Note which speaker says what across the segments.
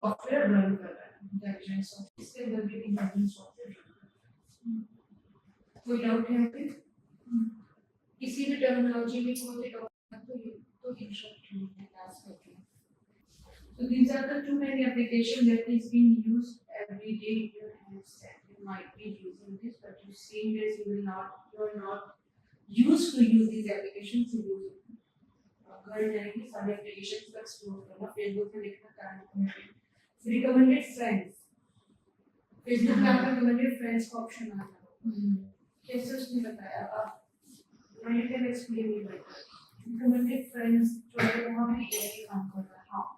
Speaker 1: Software run कर रहा है, इंटेलिजेंट सॉफ्टवेयर, इसके अंदर भी इंटेलिजेंट सॉफ्टवेयर रन कर रहा है। कोई डाउट है आपके? किसी भी टर्मिनोलॉजी में कोई डाउट तो इंटरप्ट नहीं क्लास करके। So these are the two many applications that is being used every day in your handset. You might be using this, but you seeing this, you are not used to use these applications. You use it. घर जाएंगे सारे applications का explore करना, Facebook पे लिखना करना, recommended friends. Facebook में आपका recommended friends का option आ जाएगा। कैसे उसने बताया आप? मैंने क्या explain नहीं किया। recommended friends जो है वहाँ भी AI काम कर रहा है। हाँ।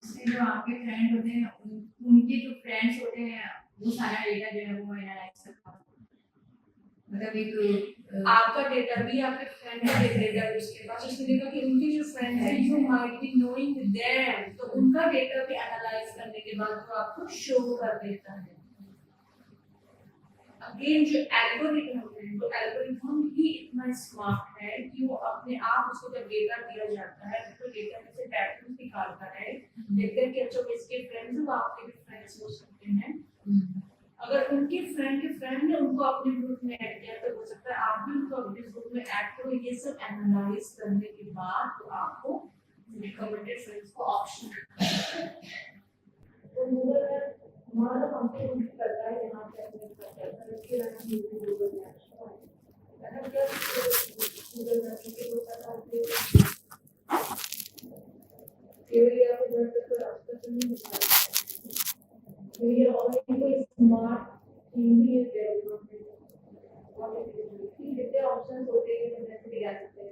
Speaker 1: उससे जो आपके फ्रेंड होते हैं उनके जो फ्रेंड्स होते हैं वो सारा डेटा जो है वो एनालाइज करता है। मतलब एक आपका डेटा भी आपके फ्रेंड का डेटा है उसके पास, उसने देखा कि उनके जो फ्रेंड्स हैं you might be knowing them, तो उनका डेटा भी एनालाइज करने के बाद वो आपको शो कर देता है। अगेन जो एल्गोरिथम है तो एल्गोरिथम ही इतना स्मार्ट है कि वो अपने आप उसको जब डेटा दिया जाता है तो डेटा में से पैटर्न निकालता है, देखते हैं कि अच्छा इसके फ्रेंड्स वो आपके भी फ्रेंड्स हो सकते हैं। अगर उनके फ्रेंड के फ्रेंड ने उनको अपने ग्रुप में ऐड किया तो हो सकता है आप भी उनको अपने ग्रुप में ऐड करो। ये सब एनालाइज करने के बाद तो आपको रिकमेंडेड फ्रेंड्स को ऑप्शन तो गूगल हमारा कंपनी करता है यहाँ पे अपने करता है इसके लिए हम गूगल मैप्स है ना, क्या गूगल मैप्स के ऊपर आते हैं केवल या फिर घर तक रास्ता तो नहीं होता है। ये और कोई स्मार्ट टीम भी है डेवलपमेंट और कितने ऑप्शंस होते हैं जैसे भी आ सकते हैं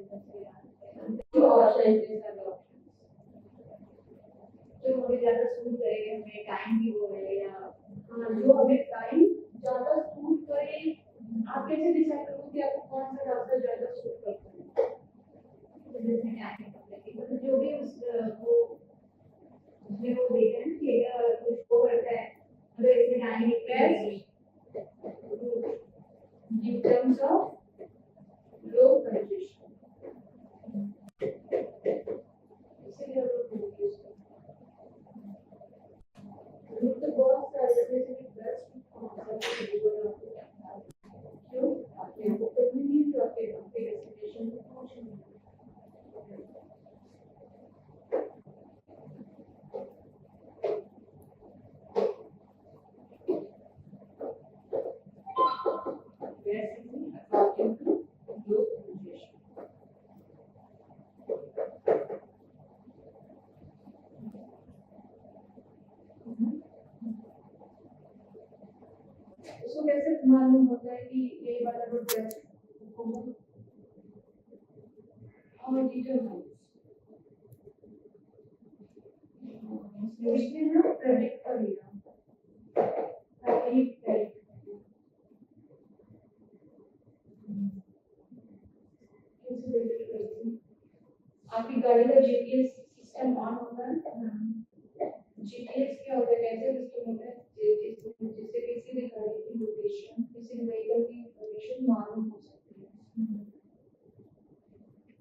Speaker 1: जो ऑप्शन है सारे ऑप्शन जो हमें ज़्यादा सूट करेगा, हमें टाइम भी हो रहे या जो हमें टाइम ज़्यादा सूट करे, आप कैसे डिसाइड करोगे कि आपको कौन सा रास्ता ज़्यादा सूट करता है? जैसे टाइम मतलब जो भी उस वो उसमें वो देखते हैं कि कुछ वो करता है अगर इसमें time best in terms of low congestion इसलिए लोग यूज़ करते हैं तो बहुत सारे स्पेसिफिक बेस्ट क्यों आपके को कभी नहीं तो आपके डेस्टिनेशन को पहुंचने basically according to low congestion उसको कैसे मालूम होता है कि ये वाला रोड बेस्ट होगा और डिटेल उसने ना प्रेडिक्ट कर लिया ताकि प्रेडिक्ट आपकी गाड़ी का जीपीएस सिस्टम ऑन होगा जीपीएस क्या होता है कैसे सिस्टम होता है जिससे किसी भी गाड़ी की लोकेशन किसी भी व्हीकल की लोकेशन मालूम हो सकती है।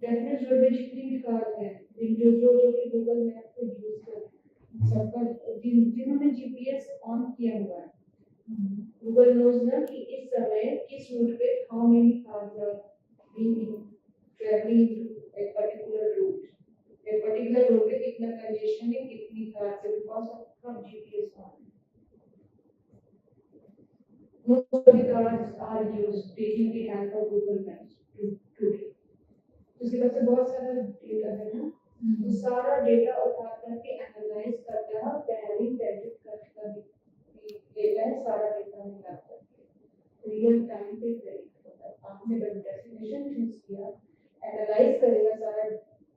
Speaker 1: डेफिनेट जो भी जितनी भी कार है जो जो जो कि गूगल मैप को यूज कर सबका जिन्होंने जीपीएस ऑन किया हुआ है गूगल नोज ना कि इस समय किस रूट पे how many cars are being travelling a particular route पे कितना कंजेशन है कितनी कार है because of from GPS on most of the cars are used taking the help of Google Maps today उसके बाद से बहुत सारा डेटा है ना तो सारा डेटा उठा करके एनालाइज करता है पहले प्रेडिक्ट करता है डेटा है सारा डेटा मिला करके रियल टाइम पे प्रेडिक्ट होता है आपने जब डेस्टिनेशन चूज किया एनालाइज करेगा सारा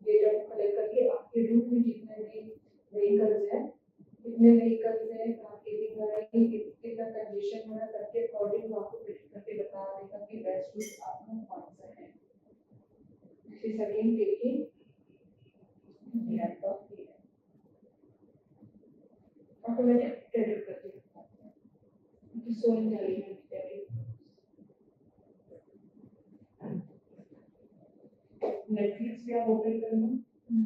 Speaker 1: डेटा को कलेक्ट करके आपके रूट में जितने भी व्हीकल्स हैं कितने व्हीकल्स हैं आपके कितना कंजेशन हो रहा है सबके अकॉर्डिंग आपको प्रेडिक्ट करके बता देगा कि बेस्ट रूट आपका कौन सा है। इस अगेन देखिए लैपटॉप ये ऑटोमेटिक प्रेडिक्ट करके बताता है सो इंटेलिजेंट नेटफ्लिक्स पे आप ओपन करना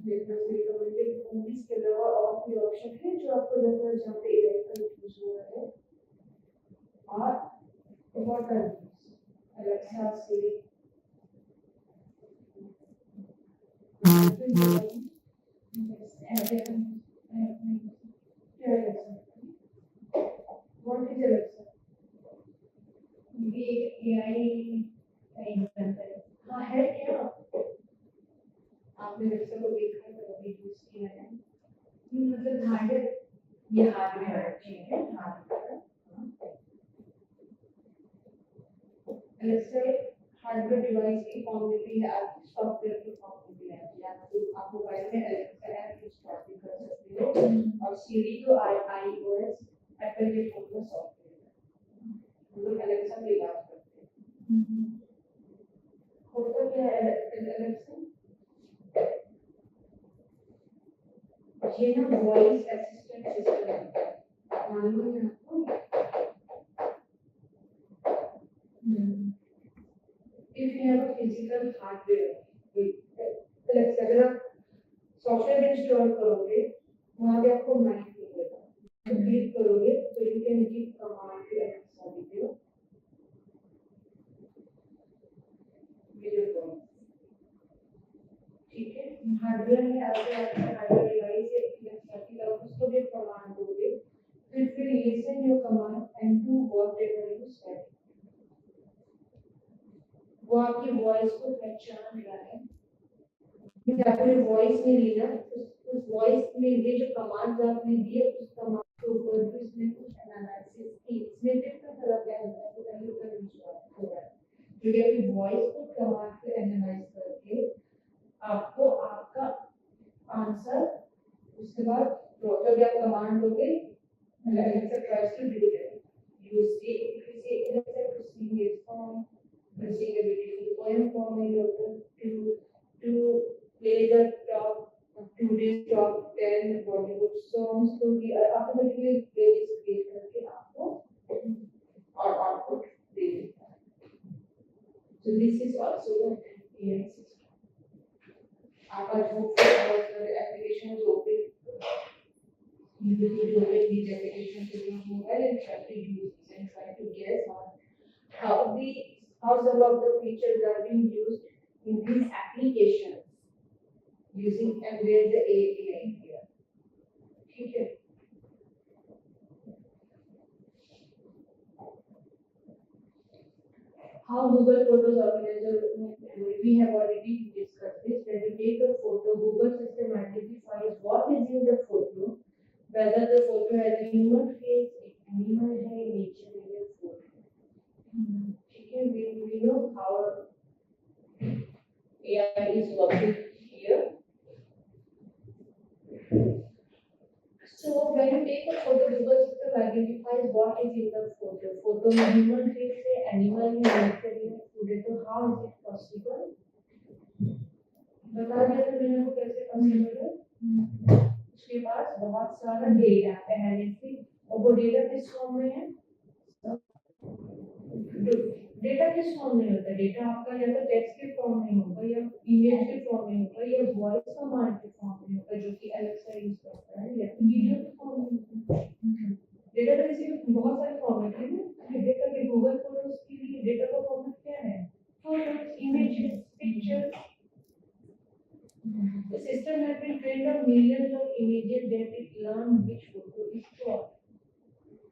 Speaker 1: देखना रिकमेंडेड मूवीज के अलावा और पर्टिकुलर जहाँ पे एआई का यूज हो रहा है और बहुत Alexa Siri What is Alexa? ये एआई का एग्जांपल है। हाँ है क्या? आपने Alexa को देखा है कभी यूज किया है? मतलब हार्डवेयर ये हार्डवेयर चीज है हार्डवेयर। Alexa हार्डवेयर डिवाइस की फॉर्म में भी है आप सॉफ्टवेयर की फॉर्म में भी है या तो आप मोबाइल में Alexa ऐप इंस्टॉल भी कर सकते हो और Siri तो iOS एप्पल के फोन में सॉफ्टवेयर है मतलब Alexa की बात करते हैं होता क्या है Alexa ये ना वॉइस असिस्टेंट सिस्टम है मालूम है आपको if you have a physical hardware Alexa अगर आप सॉफ्टवेयर इंस्टॉल करोगे वहाँ पे आपको माइक मिलेगा क्लिक करोगे तो you can give command to Alexa video video call ठीक है हार्डवेयर में आपके हार्डवेयर डिवाइस है Alexa की तरफ उसको भी कमांड दोगे तो it will listen your command and do whatever you से वो आपकी वॉइस को पहचान रहा है फिर आपने वॉइस में ली ना उस वॉइस में ये जो कमांड्स आपने दिए उस कमांड के ऊपर भी इसने कुछ एनालिसिस की इसमें कितना तरह का है तो वैल्यू का इंस्टॉल हो रहा है क्योंकि आपकी वॉइस को कमांड से एनालाइज करके आपको आपका आंसर उसके बाद तो जब आप कमांड दोगे Alexa tries to do that you see if you say Alexa to sing a song to sing a beautiful poem for me or to play the top today's top 10 Bollywood songs तो ये automatically playlist create करके आपको और output दे देता है so this is also an AI system आपका जो application is open you will open these applications to your mobile and try to use this and try to guess how some of the features are being used in these applications using and where the AI here. ठीक है how Google Photos organizer we have already discussed this when you take a photo Google system identifies what is in the photo whether the photo has a human face animal है nature है photo ठीक है we know how AI is working here so when you take a photo Google system identifies what is in the photo में human face है animal है nature है food है तो how is it possible बता दिया तो मैंने वो कैसे पॉसिबल है उसके पास बहुत सारा डेटा पहले से और वो डेटा किस फॉर्म में है डेटा किस फॉर्म में होता है डेटा आपका या तो टेक्स्ट के फॉर्म में होगा या इमेज के फॉर्म में होगा या वॉइस कमांड के फॉर्म में होगा जो कि Alexa यूज करता है या वीडियो के फॉर्म में होगा डेटा तो इसी बहुत सारे फॉर्मेट है ना डेटा के गूगल फोटोज के लिए डेटा का फॉर्मेट क्या है photos images pictures The system has been trained on millions of images that it learned which photo is what.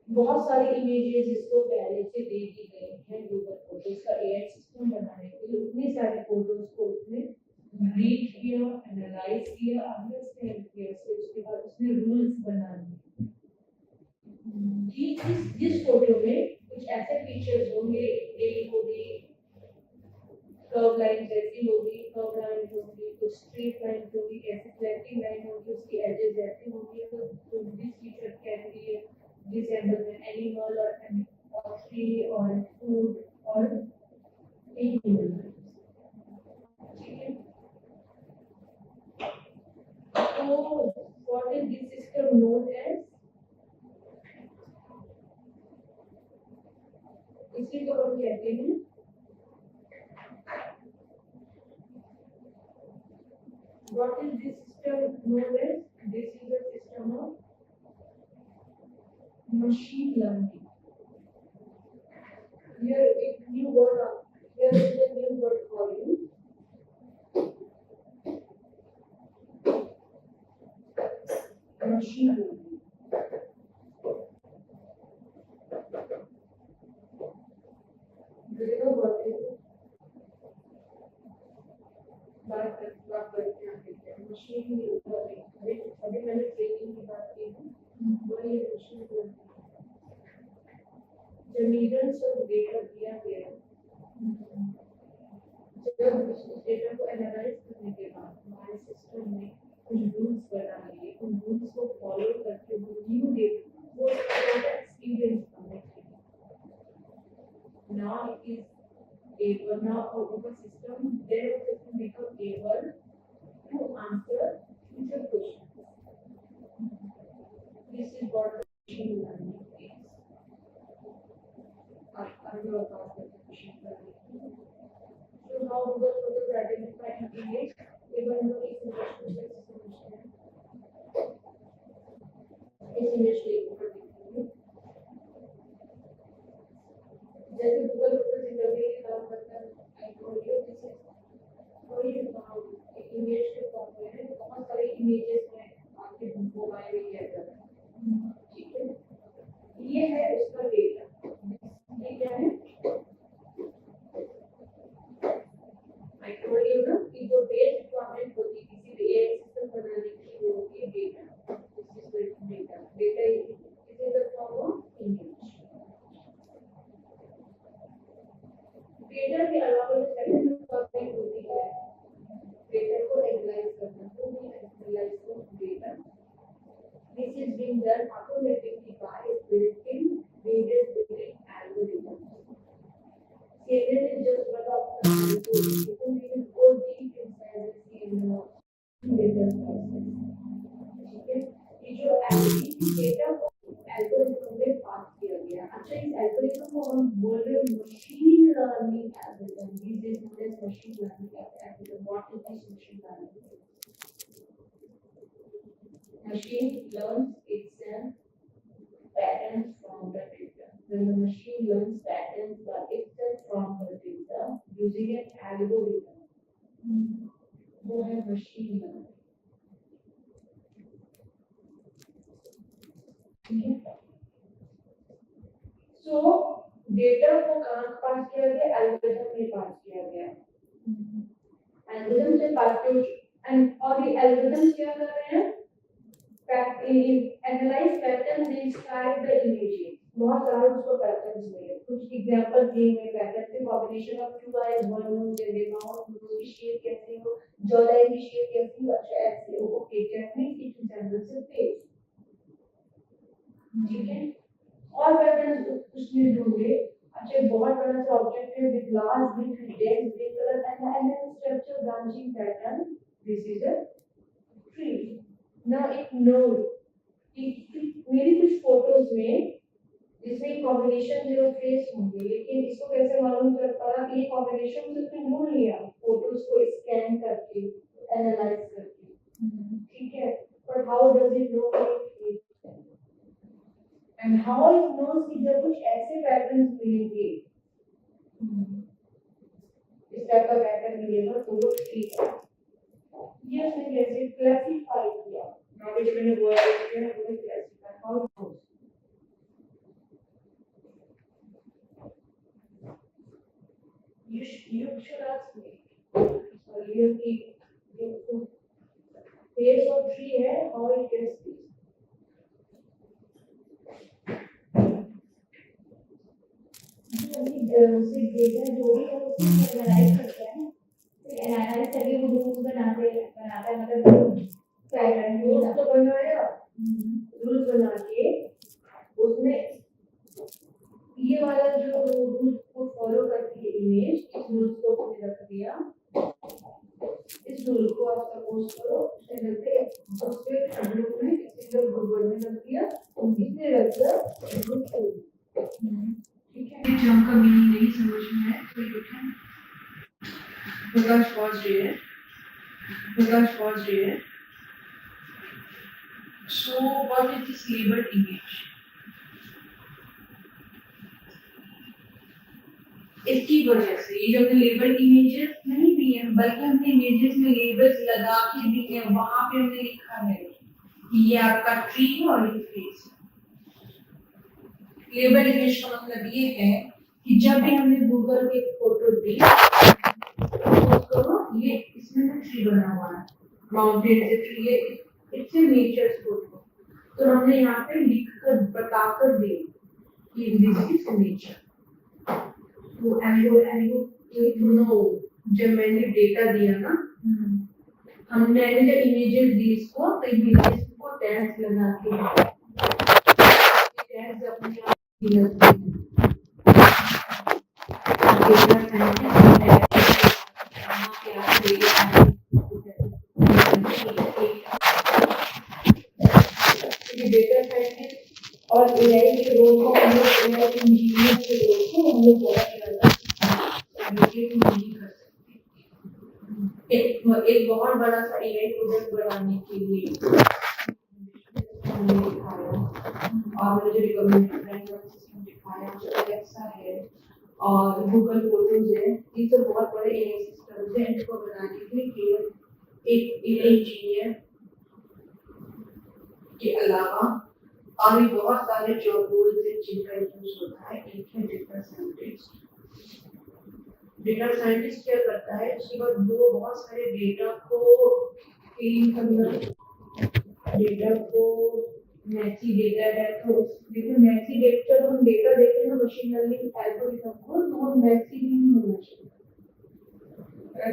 Speaker 1: बहुत सारी इमेजेस इसको पहले से दे दी गई हैं गूगल फोटोज का एआई सिस्टम बनाने के लिए उतनी सारी फोटोज को उसने रीड किया एनालाइज किया अंडरस्टैंड किया उसके बाद उसने रूल्स बना दिए कि जिस फोटो में कुछ ऐसे फीचर्स होंगे एक होगी कर्व लाइन जैसी होगी कर्व लाइन होगी कुछ स्ट्रेट लाइन होगी ऐसी फ्लैटिंग लाइन होगी उसकी एजेस ऐसी होंगी तो this feature can be resemble an animal or tree or food or anything ठीक है तो what is this system known as इसी को हम कहते हैं what is this system known as this is a system of machine learning. Here a new word, here is a new word for you. Machine learning. Do you know what it is? Machine अभी मैंने training की बात की है वही machine learning जब millions of data दिया गया जब उस डेटा को एनालाइज करने के बाद हमारे सिस्टम में कुछ रूल्स बना लिए उन रूल्स को फॉलो करके वो न्यू डेटा वो एक्सपीरियंस करने के लिए now it is able now our system their system become able to answer future questions. This is what machine learning is. Are you aware of machine learning? So how Google photos identify an image even though it's image जैसे Google photos interview के काम करता है I told you this is कोई image के form में है बहुत सारे इमेजेस में आपके मोबाइल में लिया जाता है ठीक है ये है उसका डेटा ये क्या है आई टोल्ड यू ना कि जो बेस रिक्वायरमेंट होती है किसी भी एआई सिस्टम बनाने की वो होती है data this is data data is the form of image data के अलावा सेकंड प्रोसेसिंग होती है डेटा को एनालाइज करना तो भी एनालाइज को data this is being done automatically bye built-in reader building algorithm CNN is just one of the algorithms you can even go deep inside the CNN data process ठीक है ये जो data algorithm में पास किया गया अच्छा इस एल्गोरिथम को हम बोल रहे हैं machine learning algorithm this is known as machine learning algorithm what is this machine learning machine learns itself patterns from the data when the machine learns patterns by itself from the data using an algorithm वो है machine learning So data को कहाँ पास किया गया algorithm में पास किया गया algorithm से पास किया एंड और ये एल्गोरिथम क्या कर रहे हैं analyse pattern describe the images बहुत सारे उसको पैटर्न्स मिले कुछ एग्जांपल दिए गए पैटर्न के combination of two eyes one nose and mouth nose की शेप कैसी हो जॉ लाइन की शेप कैसी हो अच्छा ऐसे हो okay that means it resembles a face ठीक है और पैटर्न उसमें ढूंढे अच्छा बहुत बड़ा सा ऑब्जेक्ट है with large with dense grey colour and structure branching pattern this is a tree now एक नोड मेरी कुछ फोटोज में जिसमें कॉम्बिनेशन जीरो फेस होंगे लेकिन इसको कैसे मालूम कर पाया कि ये कॉम्बिनेशन उसने ढूंढ लिया फोटोज को स्कैन करके एनालाइज करके ठीक है but how does it know and how it knows कि जब कुछ ऐसे पैटर्न्स मिलेंगे इस टाइप का पैटर्न मिलेगा तो वो ठीक है ये उसने कैसे क्लासिफाई किया नॉलेज मैंने वो किया ना वो classify how it knows you should ask me sorry ये कि face of tree है how it gets this उसे डेटा जो भी है उसको एनालाइज करता है फिर एनालाइज करके वो रूल्स बनाता है मतलब पैटर्न रूल्स तो बनाया रूल्स बना के उसमें ये वाला जो रूल्स को फॉलो करती है इमेज इस रूल्स को उसने रख दिया इस रूल को आप सपोज करो चैनल पे उसके ग्रुप में सिंगल ग्रुप में रख दिया इसने रख दिया ग्रुप ठीक है टर्म का मीनिंग नहीं समझ में है तो यू कैन प्रकाश पॉज रही है so what is this labeled image इसकी वजह से ये जो हमने लेबल इमेजेस नहीं दिए हैं, बल्कि हमने इमेजेस में लेबल्स लगा के दिए हैं, वहां पे हमने लिखा है कि ये आपका ट्री है और ये फेस है। लेबल इमेज का मतलब ये है कि जब भी हमने गूगल पे फोटो दी तो ये इसमें ना ट्री बना हुआ है, माउंटेन से ट्री है, इट्स ए नेचर फोटो, तो हमने यहाँ पे लिख कर बताकर दिए कि दिस इज नेचर। तो नो, जब मैंने डेटा दिया ना, मैंने जब इमेजेस दी इसको, तो इमेजेस को टैग्स लगा के टैग्स अपने आप लगते हैं। डेटा साइंटिस्ट और एआई के रोल को हम लोग, एआई इंजीनियर के रोल को हम लोग बहुत ज्यादा नहीं कर सकते। एक बहुत बड़ा सा एआई प्रोडक्ट बनाने के लिए हमने दिखाया, और मुझे रिकमेंडेशन सिस्टम दिखाया, जो एलेक्सा है और गूगल फोटोज है, ये तो बहुत बड़े एआई सिस्टम है। इनको बनाने के लिए केवल एक एआई इंजीनियर के अलावा और भी बहुत सारे जो रोल्स हैं जिनका यूज होता है, एक है डेटा साइंटिस्ट। डेटा साइंटिस्ट क्या करता है, उसके बाद वो बहुत सारे डेटा को क्लीन करना, डेटा को मैसी डेटा है तो लेकिन मैसी डेटा जब हम डेटा देखते हैं मशीन लर्निंग एल्गोरिथम को, तो वो मैसी नहीं होना चाहिए।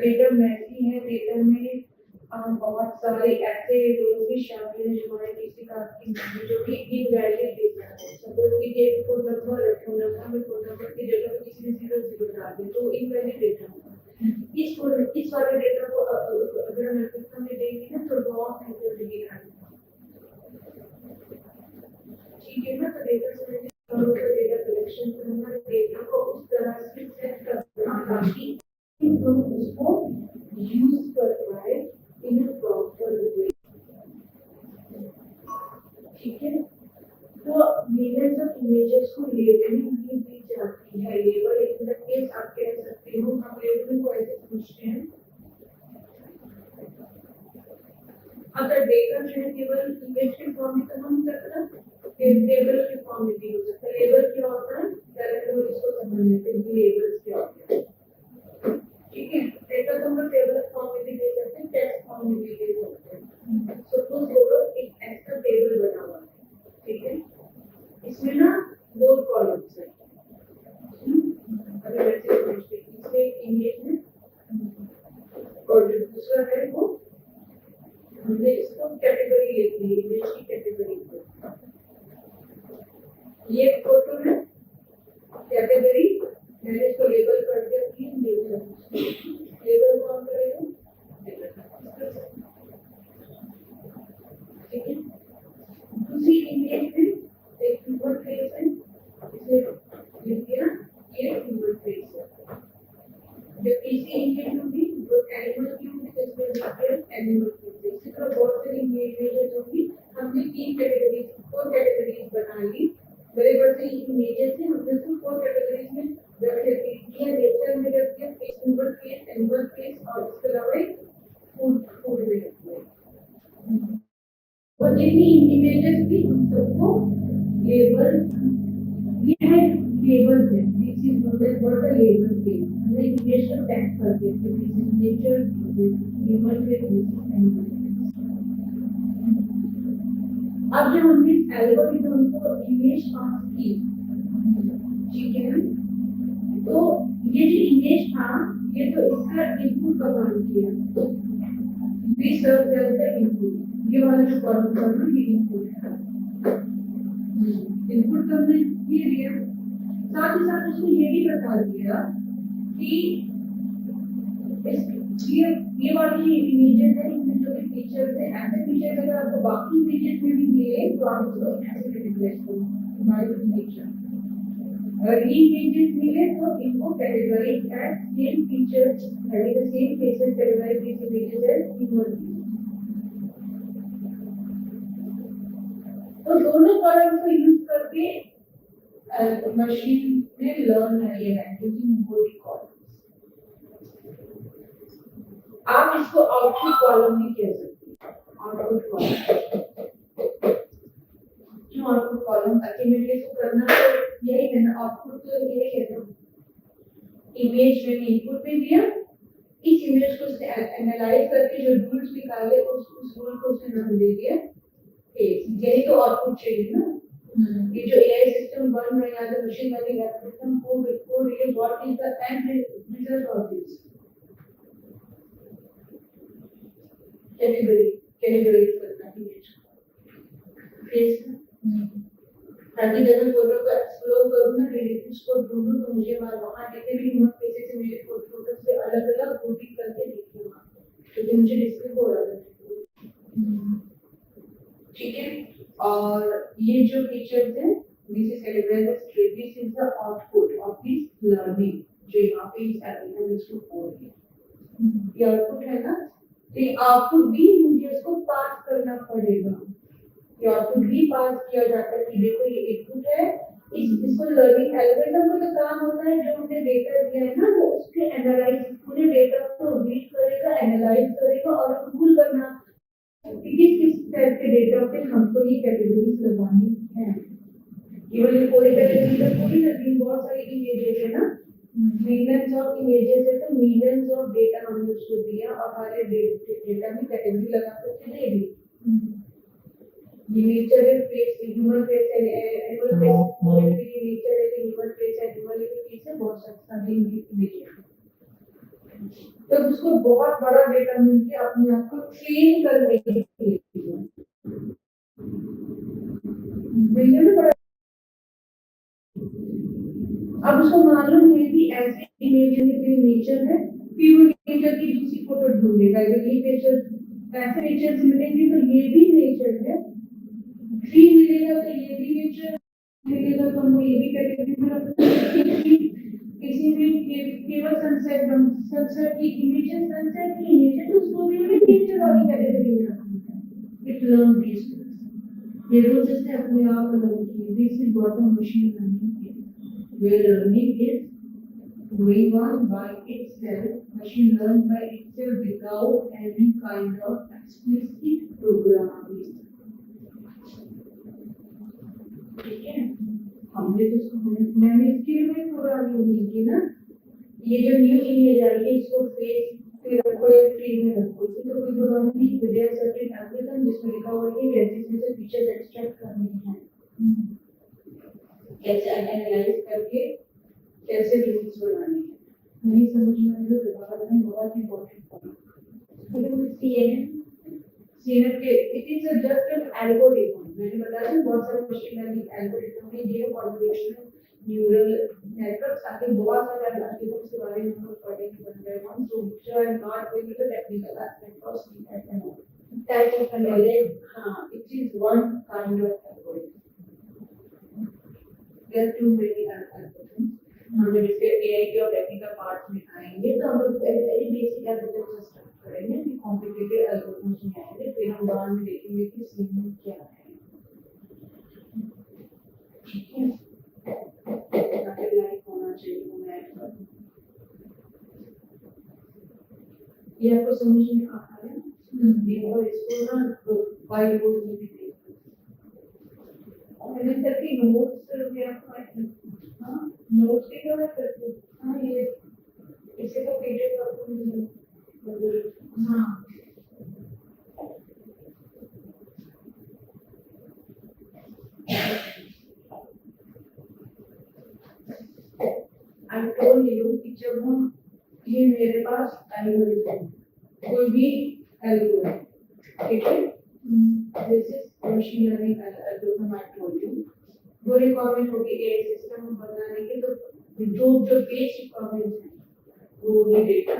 Speaker 1: डेटा मैसी है, डेटा में बहुत सारे ऐसे लोग भी शामिल हैं जो हमारे किसी का जो कि इनवैलिड डेटा है। सपोज कि एक फोन नंबर है, फोन नंबर की जगह पे किसी ने 00 डाल दिया तो इनवैलिड डेटा होगा। इस वाले डेटा को अगर हम एल्गोरिथम में देंगे ना तो रॉन्ग आंसर दिखेगा, ठीक है ना। तो डेटा साइंटिस्ट डेटा कलेक्शन करना, डेटा को उस तरह से सेट करना ताकि हम उसको यूज कर पाए इन अ प्रॉपर वे, ठीक है। तो मेरे सब इमेजेस को लेबलिंग भी दी जाती है। लेबल इन द केस आप कह सकते हो, हम लेबलिंग को ऐसे पूछते हैं, अगर डेटा जो है केवल इमेज के फॉर्म में तो हम सकता टेबल के फॉर्म में भी हो सकता है। लेबल क्या होता है, पहले तो इसको समझ लेते हैं कि लेबल्स क्या होते हैं, ठीक है। डेटा तो हम टेबल फॉर्म में भी दे सकते हैं, टेक्स्ट फॉर्म में भी दे सकते हैं। सपोज बोलो एक ऐसा टेबल बना हुआ है, ठीक है, इसमें ना 2 कॉलम्स हैं, अगर ऐसे इसमें इमेज में और जो दूसरा है वो हमने इसको कैटेगरी लिख ली, इमेज की कैटेगरी को, ये फोटो है कैटेगरी, मैंने इसको लेबल कर दिया 3 लेबल कौन करेगा, ठीक है। दूसरी इमेज में एक ह्यूमन फेस है, इसे लिख दिया ये ह्यूमन फेस है। जब तीसरी इमेज होगी जो एनिमल की होगी तो इसमें लिख दिया एनिमल फेस। इसी तरह बहुत सारी इमेजेस होगी, हमने 3 कैटेगरीज 4 कैटेगरीज बना ली, बड़े बड़े इमेजेस हैं, हमने सिर्फ 4 कैटेगरीज में रख दिया, नेचर में रख दिया, ह्यूमन फेस, एनिमल फेस और इसके अलावा फूड में रख दिया। और जितनी इमेजेस भी हम सबको लेबल, ये है लेबल है, this is what the label है, हमने इमेज को टैग कर दिया कि this is nature, human face, animal face. अब जब हमने एल्गोरिथम को इमेज पास की, ठीक है ना, तो ये जो इमेज था ये तो इसका इनपुट का काम किया, वी सर्व द इनपुट, ये वाला जो कॉलम था ना ये इनपुट है, इनपुट तो हमने ये दिया, साथ ही साथ उसने ये भी बता दिया कि ये वाली इमेजेस है, इसमें जो भी फीचर्स है, ऐसे फीचर्स अगर आपको बाकी इमेजेस में भी मिले तो आप उसको ऐसे कैटेगराइज करो, हमारे फीचर अगर ये इमेजेस मिले तो इनको categorise as same features, having the same faces, categorise this images as equal. तो दोनों कॉलम को यूज करके मशीन ने लर्न है ये लैंग्वेज इन बोडी कॉलम। आप इसको आउटपुट कॉलम भी कह सकते हैं। आउटपुट कॉलम क्यों आउटपुट कॉलम? अल्टीमेटली इसको करना तो यही है ना, आउटपुट तो यही है ना, इमेज में इनपुट में दिया, इस इमेज को उसने एनालाइज करके जो रूल्स निकाले उस रूल को उसने नाम दे दिया यही तो आउटपुट चाहिए ना। ये जो एआई सिस्टम बन रहा है या मशीन लर्निंग एल्गोरिथम को really what is the end result of this? Categorise करना इमेज फेस ताकि जब मैं फोटो को एक्सप्लोर करूँ ना, रिलेटिव्स को ढूंढूं तो मुझे वहां देखे भी हिम्मत कैसे से मेरे फोटो से अलग अलग ग्रुपिंग करके देखूंगा क्योंकि मुझे डिस्प्ले हो रहा है। ठीक है, और ये जो फीचर्स है this is categorised as this is the output of this learning जो यहाँ पे इस एल्गोरिथम इसको बोल रही है। ये आउटपुट है ना, तो ये आउटपुट भी मुझे इसको पास करना पड़ेगा। ये आउटपुट भी पास किया जाता है कि देखो ये इनपुट है, इसको लर्निंग एल्गोरिथम का तो काम होता है जो हमने डेटा दिया है ना वो उसके एनालाइज पूरे डेटा को रीड करेगा, एनालाइज करेगा और रूल करना किस टाइप के डेटा पे हमको ये कैटेगरीज लगानी है। केवल ये कोई कैटेगरी का थोड़ी नहीं, बहुत सारी इमेजेस है ना, मिलियंस ऑफ इमेजेस है तो मिलियंस ऑफ डेटा हमने उसको दिया और हमारे डेटा में कैटेगरी लगा सकते हैं। ये नेचर है, फेस ह्यूमन फेस है, एनिमल फेस है, नेचर है, ह्यूमन फेस है, एनिमल फेस है, बहुत सारी इमेज है। तो उसको बहुत बड़ा डेटा मिलके अपने आप को ट्रेन करने के लिए अब उसको मालूम है कि ऐसे इमेज में नेचर है, फिर वो नेचर की दूसरी फोटो ढूंढेगा। अगर ये नेचर ऐसे नेचर मिलेंगे तो ये भी नेचर है, ट्री मिलेगा तो ये भी नेचर मिलेगा तो हम ये भी कैटेगरी में रख सकते हैं। किसी भी केवल सनसेट की इमेजेस, सनसेट की इमेजेस तो उसको भी नेचर वाली कैटेगरी में रखना है। इट लर्न दिस ये रूल्स इसने अपने आप लर्न किए। This is what the machine learning way learning is going on by itself, machine learn by itself without any kind of explicit programming। ठीक है, हमने तो मैंने इसके लिए प्रोग्रामिंग नहीं की ना। ये जो न्यू इमेज आई है इसको फेस पे रखो या ट्री में रखो, तो कोई प्रोग्रामिंग नहीं। विद सर्टेन एल्गोरिथम जिसमें लिखा हुआ है कैसे इसमें से फीचर्स एक्सट्रैक्ट करने हैं, कैसे एनालाइज करके कैसे रूल्स बनाने हैं। नहीं समझ में आए तो दोबारा नहीं, बहुत इंपॉर्टेंट पॉइंट। सीएनएन के it is just an algorithm. मैंने बताया था बहुत सारे मशीन लर्निंग एल्गोरिथम में ये कॉन्वोल्यूशनल न्यूरल नेटवर्क्स आके बहुत सारे एल्गोरिथम्स के बारे में हम लोग पढ़ेंगे one by one. So which are not going to the technical aspect of CNN type of analysis. हां, it is one kind of algorithm. There are too many algorithms. हम जब इसके एआई के और टेक्निकल पार्ट्स में आएंगे तो हम लोग वेरी बेसिक एल्गोरिथम से स्टार्ट करेंगे, फिर कॉम्प्लिकेटेड एल्गोरिथम्स में आएंगे, फिर हम बाद में देखेंगे कि सीएनएन क्या है। ठीक है, लाइक होना चाहिए वो मैं ऐड कर दूं। ये आपको समझ में आ रहा है? ये और इसको ना वाइट बोर्ड में भी देखो और मैंने तक नोट्स मेरा हाँ नोट्स के क्या करते हैं। हाँ ये इसे तो पेजेस आपको हाँ I told you कि जब हम ये मेरे पास एल्गोरिथम कोई भी एल्गोरिथम, ठीक है, this is machine learning algorithm. I told you वो रिक्वायरमेंट होगी एआई सिस्टम बनाने के, तो जो बेसिक रिक्वायरमेंट्स हैं वो ये डेटा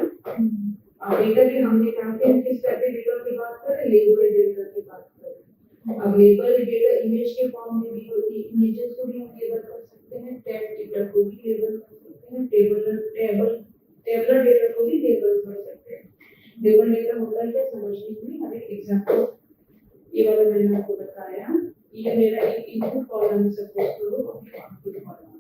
Speaker 1: डेटा के हमने क्या किया, किस टाइप के डेटा की बात करें, लेबल डेटा की बात करें। अब लेबल डेटा इमेज के फॉर्म में भी होती है, इमेजेस को भी हम लेबल कर सकते हैं, टेक्स्ट डेटा को भी लेबल कर सकते हैं, टेबलर डेटा को भी लेबल कर सकते हैं। लेबल डेटा होता है क्या समझने के लिए हमें एग्जांपल ये वाला मैंने आपको बताया, ये मेरा
Speaker 2: एक इनपुट कॉलम सपोज करो और आउटपुट कॉलम,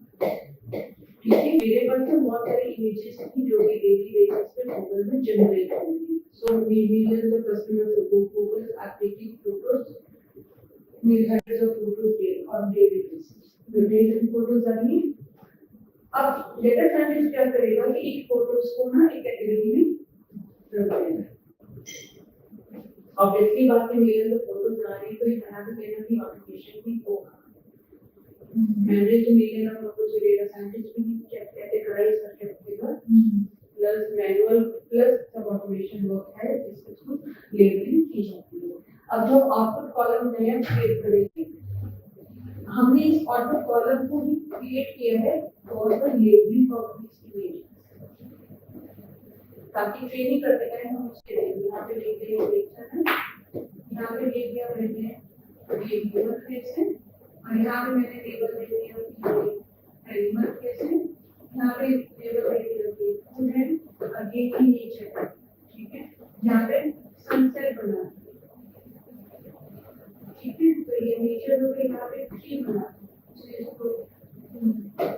Speaker 2: ठीक है। मेरे पास तो बहुत सारी इमेजेस थी जो कि डेली बेसिस पे गूगल में जनरेट हो रही है। सो millions of customers of Google are taking photos, hundreds of photos on daily basis. The daily photos are नहीं। अब डेटा साइंटिस्ट क्या करेगा कि एक फोटोज को ना एक कैटेगरी में रख देगा। ऑब्वियसली बात है, मेरे तो फोटोज आ रही तो यहाँ पे कहना कि ऑटोमेशन भी होगा। मैंने तो मिलियन ऑफ फोटोज जो डेटा साइंटिस्ट भी कैटेगराइज करके रखेगा, प्लस मैनुअल प्लस सब ऑटोमेशन वर्क है जिसको लेबलिंग की जाती है। अब जो आउटपुट कॉलम नया क्रिएट करेंगे, हमने इस आउटपुट कॉलम को भी क्रिएट किया है for the labelling of this image, ताकि ट्रेनिंग करते टाइम हम उसके यहाँ पे लिख दिया लेक्चर है, यहाँ पे लिख दिया मैंने ये ह्यूमन फेस है, और यहाँ पे मैंने टेबल दे दिया एनिमल फेस है, यहाँ पे टेबल दे दिया फूड है, और ये की नेचर है, ठीक है। यहाँ पे सनसेट बना, ठीक है। तो ये नेचर हो गई, यहाँ पे ट्री बना,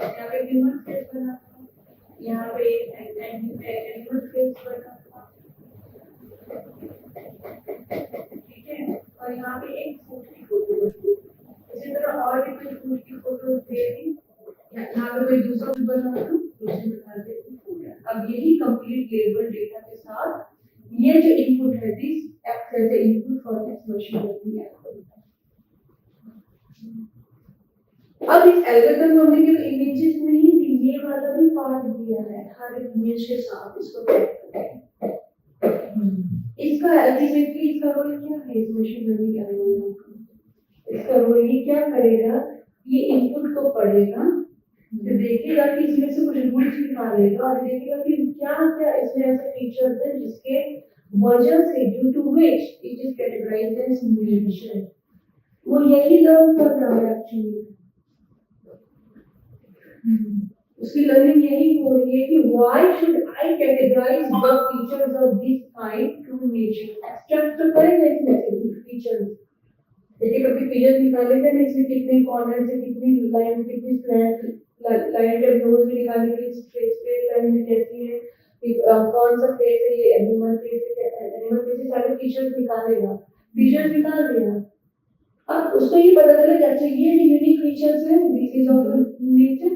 Speaker 2: यहाँ पे ह्यूमन फेस बना, यहाँ पे एनिमल फेस बना, ठीक है। और यहाँ पे एक फूड की फोटो बनी, इसी तरह और भी कोई फूड की फोटो दे दी, यहाँ पे कोई दूसरा फूड बना तो उसमें बता दे फूड है। अब यही कंप्लीट लेबल डेटा के साथ ये जो इनपुट है this act as a input for this machine learning algorithm. अब इस एल्गोरिथम में हमने केवल इमेजेस नहीं दी, ये वाला भी पार्ट दिया है, हर इमेज के साथ इसको कनेक्ट करके। इसका अल्टीमेटली इसका रोल क्या है इस मशीन लर्निंग एल्गोरिथम का? इसका रोल ये क्या करेगा, ये इनपुट को पढ़ेगा, तो देखेगा कि इसमें से कुछ रूल्स निकालेगा और देखेगा कि क्या क्या इसमें ऐसे फीचर्स हैं जिसके वजह से due to which it is categorised as mission. वो यही लर्न कर रहा है एक्चुअली, उसकी लर्निंग यही हो रही है कि why should I categorize the features of this kind to nature? Abstract तो करेगा इसमें से फीचर्स, देखिए कभी फीचर्स निकालेगा ना, इसमें कितने कॉर्नर है, कितनी लाइन, कितनी स्लैंट लाइन के नोज भी निकालेंगे, स्ट्रेट लाइन में कैसी है, कौन सा फेस है, ये एनिमल फेस है, एनिमल फेस, सारे फीचर्स निकालेगा, फीचर्स निकाल दिया। अब उसको ये पता चलेगा अच्छा ये जो यूनिक फीचर्स है दिस इज ऑफ नेचर,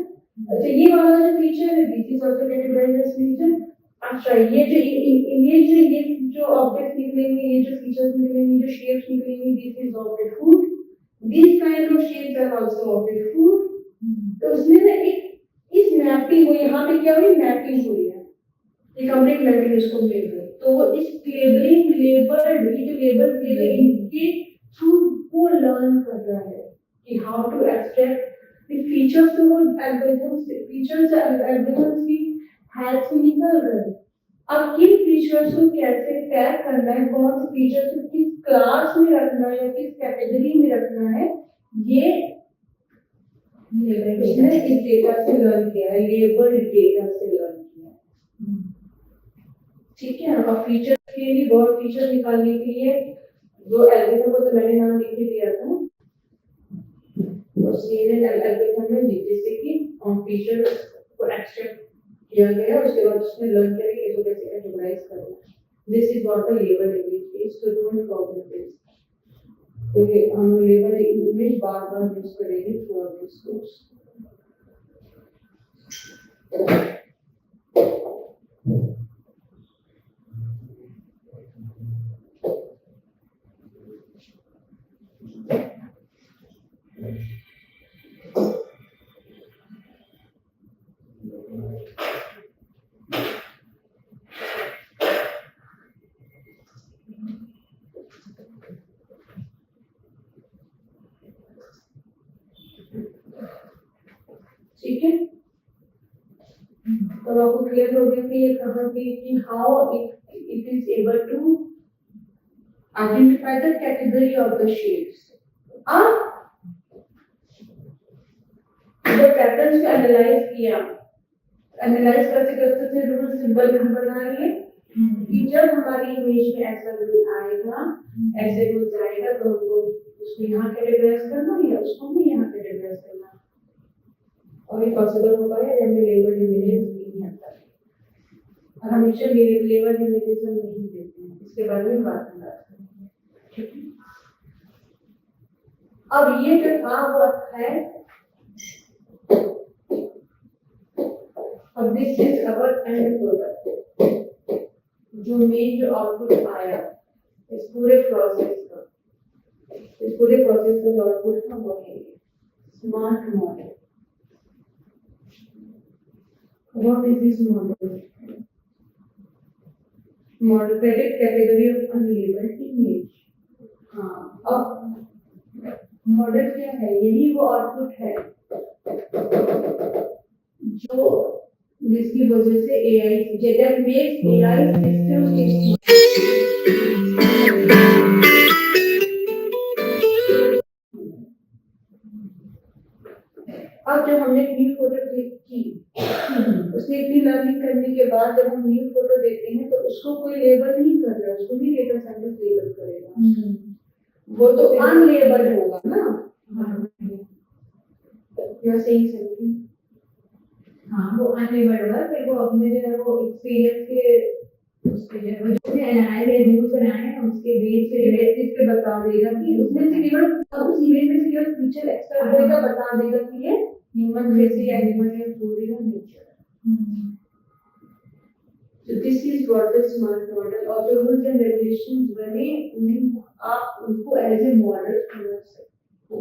Speaker 2: अच्छा ये वाला जो फीचर है this is also categorised as feature, अच्छा ये जो इमेज है, ये जो ऑब्जेक्ट निकलेंगे, ये जो फीचर्स निकलेंगे, जो शेप्स निकलेंगी, this is of the food, this kind of shapes are also of the food. तो उसमें ना एक इस मैपिंग हुई, यहाँ पे क्या हुई, मैपिंग हुई है, ये कंप्लीट मैपिंग इसको मिल गई। तो वो इस लेबलिंग लेबल ये जो लेबल दिए गए इनके थ्रू वो लर्न कर रहा है कि हाउ टू एक्सट्रैक्ट फीचर्स, तो वो एल्गोरिथम्स फीचर्स एल्गोरिथम्स की हेल्प से निकल रहे हैं। अब किन फीचर्स को कैसे टैग करना है, कौन से फीचर्स को किस क्लास में रखना है या किस कैटेगरी में रखना है, ये इसने इस डेटा से लर्न किया है, लेबल डेटा से लर्न किया है, ठीक है। अब फीचर के लिए बहुत फीचर निकालने के लिए जो एल्गोरिथम को तो मैंने नाम लिख के दिया था, उस एल्गोरिथम में जैसे कि फीचर को एक्सट्रैक्ट किया गया, उसके बाद उसने लर्न किया कि इसको कैसे कैटेगराइज करना, this is what the label is, so don't forget this. Okay, हम लेबल इमेज बार-बार यूज करेंगे थ्रू आउट दिस कोर्स। ठीक है, तो आपको क्लियर हो गया कि ये कहाँ की how it is able to identify the category of the shapes. अब जब पैटर्न्स को एनालाइज किया, एनालाइज करते करते थे रूल सिंबल हम बना लिए कि जब हमारी इमेज में ऐसा रूल आएगा, ऐसे रूल आएगा तो हमको उसको यहाँ कैटेगराइज करना या उसको हमें यहाँ कैटेगराइज करना, और ये पॉसिबल होगा या जब मैं लेबल इमेजेस नहीं आता है, और हमेशा लेबल इमेजेस हम नहीं देते हैं, इसके बारे में बात करेंगे, ठीक है। अब ये जो था वो है, अब this is our and product, जो मेन जो आउटपुट आया इस पूरे प्रोसेस का, इस पूरे प्रोसेस का जो आउटपुट था वो है smart model. What is this model? Model predict category of unlabeled image. हाँ, अब मॉडल क्या है? यही वो आउटपुट है जो जिसकी वजह से AI that makes AI 60 अब जब हमने न्यू फोटो क्लिक की, उसने इतनी लर्निंग करने के बाद जब हम न्यू फोटो देखते हैं तो उसको कोई लेबल नहीं कर रहा, उसको भी डेटा साइंटिस्ट लेबल करेगा, वो तो अनलेबल होगा ना। You are saying something?
Speaker 1: हाँ, वो अनलेबल होगा, फिर वो अपने जो है वो एक्सपीरियंस के उसके जो है वो जो एनालाइज है रूल्स बनाए हैं उसके बेस पे जो है
Speaker 2: इस पे बता देगा कि उसमें से केवल उस इमेज में से केवल फीचर एक्सट्रैक्ट करेगा, बता देगा कि ये ह्यूमन फेस या ह्यूमन या फूड या nature. So this is what the smart model और जो रूल्स एंड रेगुलेशंस बने उन्हें आप उनको एज ए मॉडल समझ सकते हो।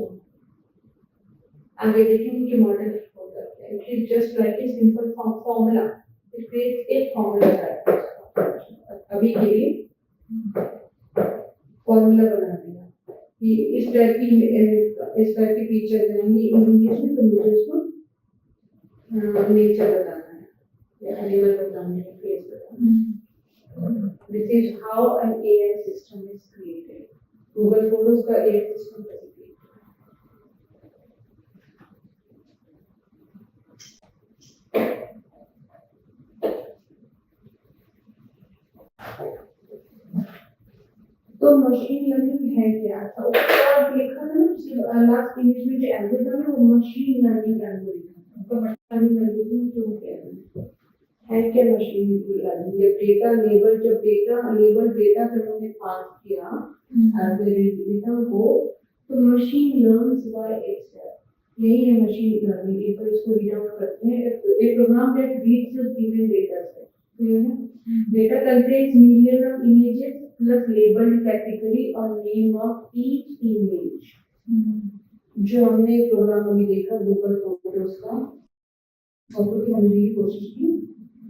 Speaker 2: आगे देखेंगे कि मॉडल होता क्या है। It is just like a simple formula, it creates a formula. अभी के लिए फॉर्मूला बना दिया कि इस टाइप की फीचर रहेंगी इंग्लिश में, तो मुझे उसको नेचर बताना है या एनिमल बताना है, फेस बताना है। This is how an AI system is created. Google photos का एआई सिस्टम कैसे क्रिएट तो मशीन लर्निंग है क्या? तो ऊपर लिखा था ना लास्ट इमेज में जो एल्गोरिथम है वो मशीन लर्निंग एल्गोरिथम, तो मशीन लर्निंग एल्गोरिथम क्यों कहते हैं क्या? मशीन लर्निंग जब डेटा लेबल डेटा फिर उन्होंने पास किया एल्गोरिथम को, तो मशीन लर्न्स बाय इटसेल्फ, यही है मशीन लर्निंग। ये तो इसको रीड आउट करते हैं, एक program that reads the given data set, data contains millions of images plus labeled category or name of each image। जो हमने प्रोग्राम अभी देखा गूगल फोटोज का, फोटो की हमने भी कोशिश की,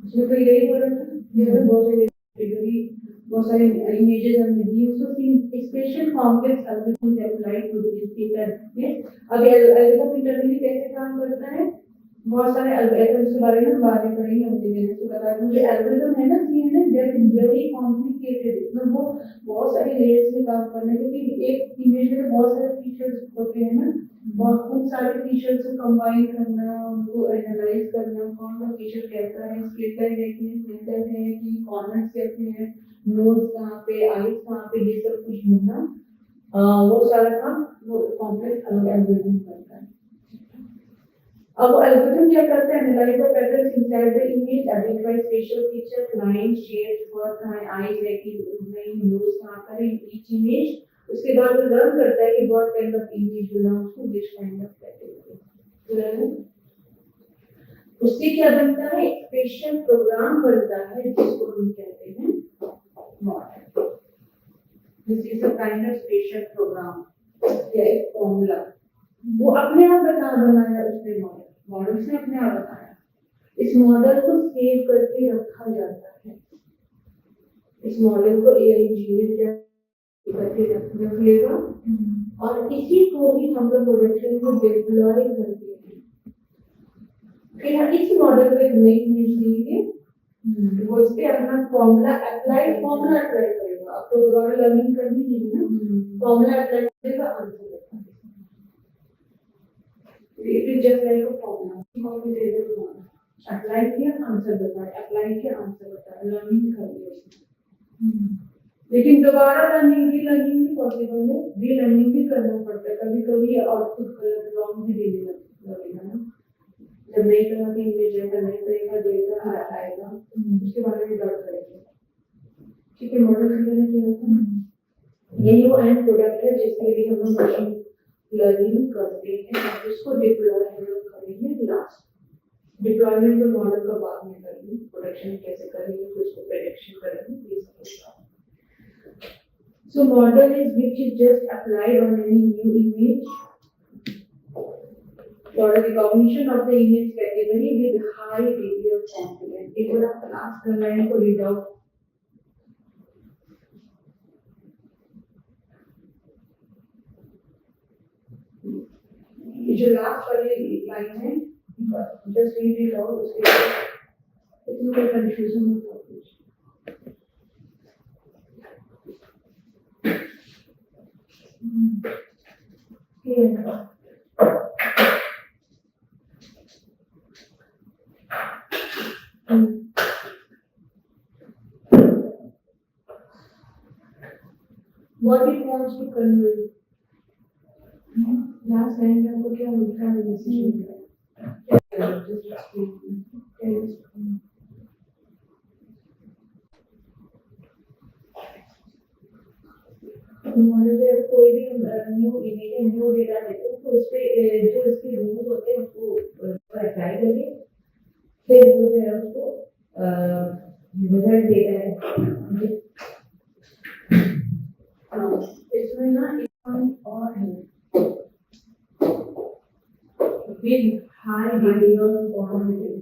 Speaker 2: उसमें तो यही हो रहा था, ये बहुत सारे कैटेगरी बहुत सारे इमेजेस हमने दी, उसको special complex algorithm apply to this data. अब एल्गोरिथम इंटरनली कैसे काम करता है, बहुत सारे एल्गोरिथम के बारे में बात करेंगे, मैंने तो बताया मुझे एल्गोरिथम है ना CNN that is very complicated, इसमें वो बहुत सारे लेयर्स में काम करना है, क्योंकि एक इमेज में बहुत सारे फीचर्स होते हैं ना, बहुत सारे फीचर्स को कंबाइन करना, उनको एनालाइज करना, कौन सा फीचर कैसा है, स्प्लिटर है कि सेंटर है कि कॉर्नर्स कैसे हैं, नोज कहाँ पे, आईज कहाँ पे, ये सब कुछ ढूंढना, वो सारा काम वो कॉम्प्लेक्स एल्गोरिथम करता है। अब एल्गोरिथम क्या करता है, analyse the patterns inside the image, identify facial features, line, shades, what kind eyes है कि नहीं, नोज कहां पर है ईच इमेज, उसके बाद वो लर्न करता है कि what kind of image belongs to which kind of category. उससे क्या बनता है, एक स्पेशल प्रोग्राम बनता है जिसको हम कहते हैं model. This is a kind of special program या एक फॉर्मूला, वो अपने आप बनाया उसने मॉडल से अपने आप बताया। इस मॉडल को सेव करके रखा जाता है, इस मॉडल को एआई इंजीनियर क्या करके रख लेगा, और इसी को ही हम लोग प्रोडक्शन में डिप्लॉय करते हैं। फिर हम इस मॉडल को एक नई इमेज देंगे, वो इस पे अपना फॉर्मूला अप्लाई करेगा। आपको दोबारा लर्निंग करनी नहीं है ना, फॉर्मूला अप्लाई करेगा, आंसर देगा। It is just like a formula, computed formula. Apply किया आंसर बताया, अप्लाई किया आंसर बताया, लर्निंग कर लिया उसने। लेकिन दोबारा रीलर्निंग भी पॉसिबल है, रीलर्निंग भी करना पड़ता है, कभी कभी आउटपुट गलत रॉन्ग भी देने लगेगा ना, जब नई तरह की इमेज है, नई तरह का डेटा आएगा उसके बारे में बात करेंगे। ठीक है, मॉडल क्लियर क्या होता है, यही वो एंड प्रोडक्ट है जिसके लिए हम लोग मशीन लर्निंग करते हैं, और उसको डिप्लॉय हम लोग करेंगे लास्ट। डिप्लॉयमेंट तो मॉडल का बाद में करेंगे, प्रोडक्शन कैसे करेंगे, फिर उसको प्रेडिक्शन करेंगे, ये सब। So model is which is just applied on any new image for the recognition of the image category with high degree of confidence. एक बार आप लास्ट लाइन को रीड आउट, ये जो लास्ट वाली लाइन है जस्ट रीड इट आउट, उसके बाद इसमें कोई कंफ्यूजन नहीं होता। What it wants to convey. Last line में आपको क्या लिखा है, मैसेज लिखा है, मॉडल से कोई भी न्यू इमेज है, न्यू डेटा देते हैं, तो उसपे जो इसके रूल्स होते हैं उसको अप्लाई करेंगे, फिर वो जो है उसको रिजल्ट देता है। इसमें ना एक पॉइंट और है, with high degree of confidence.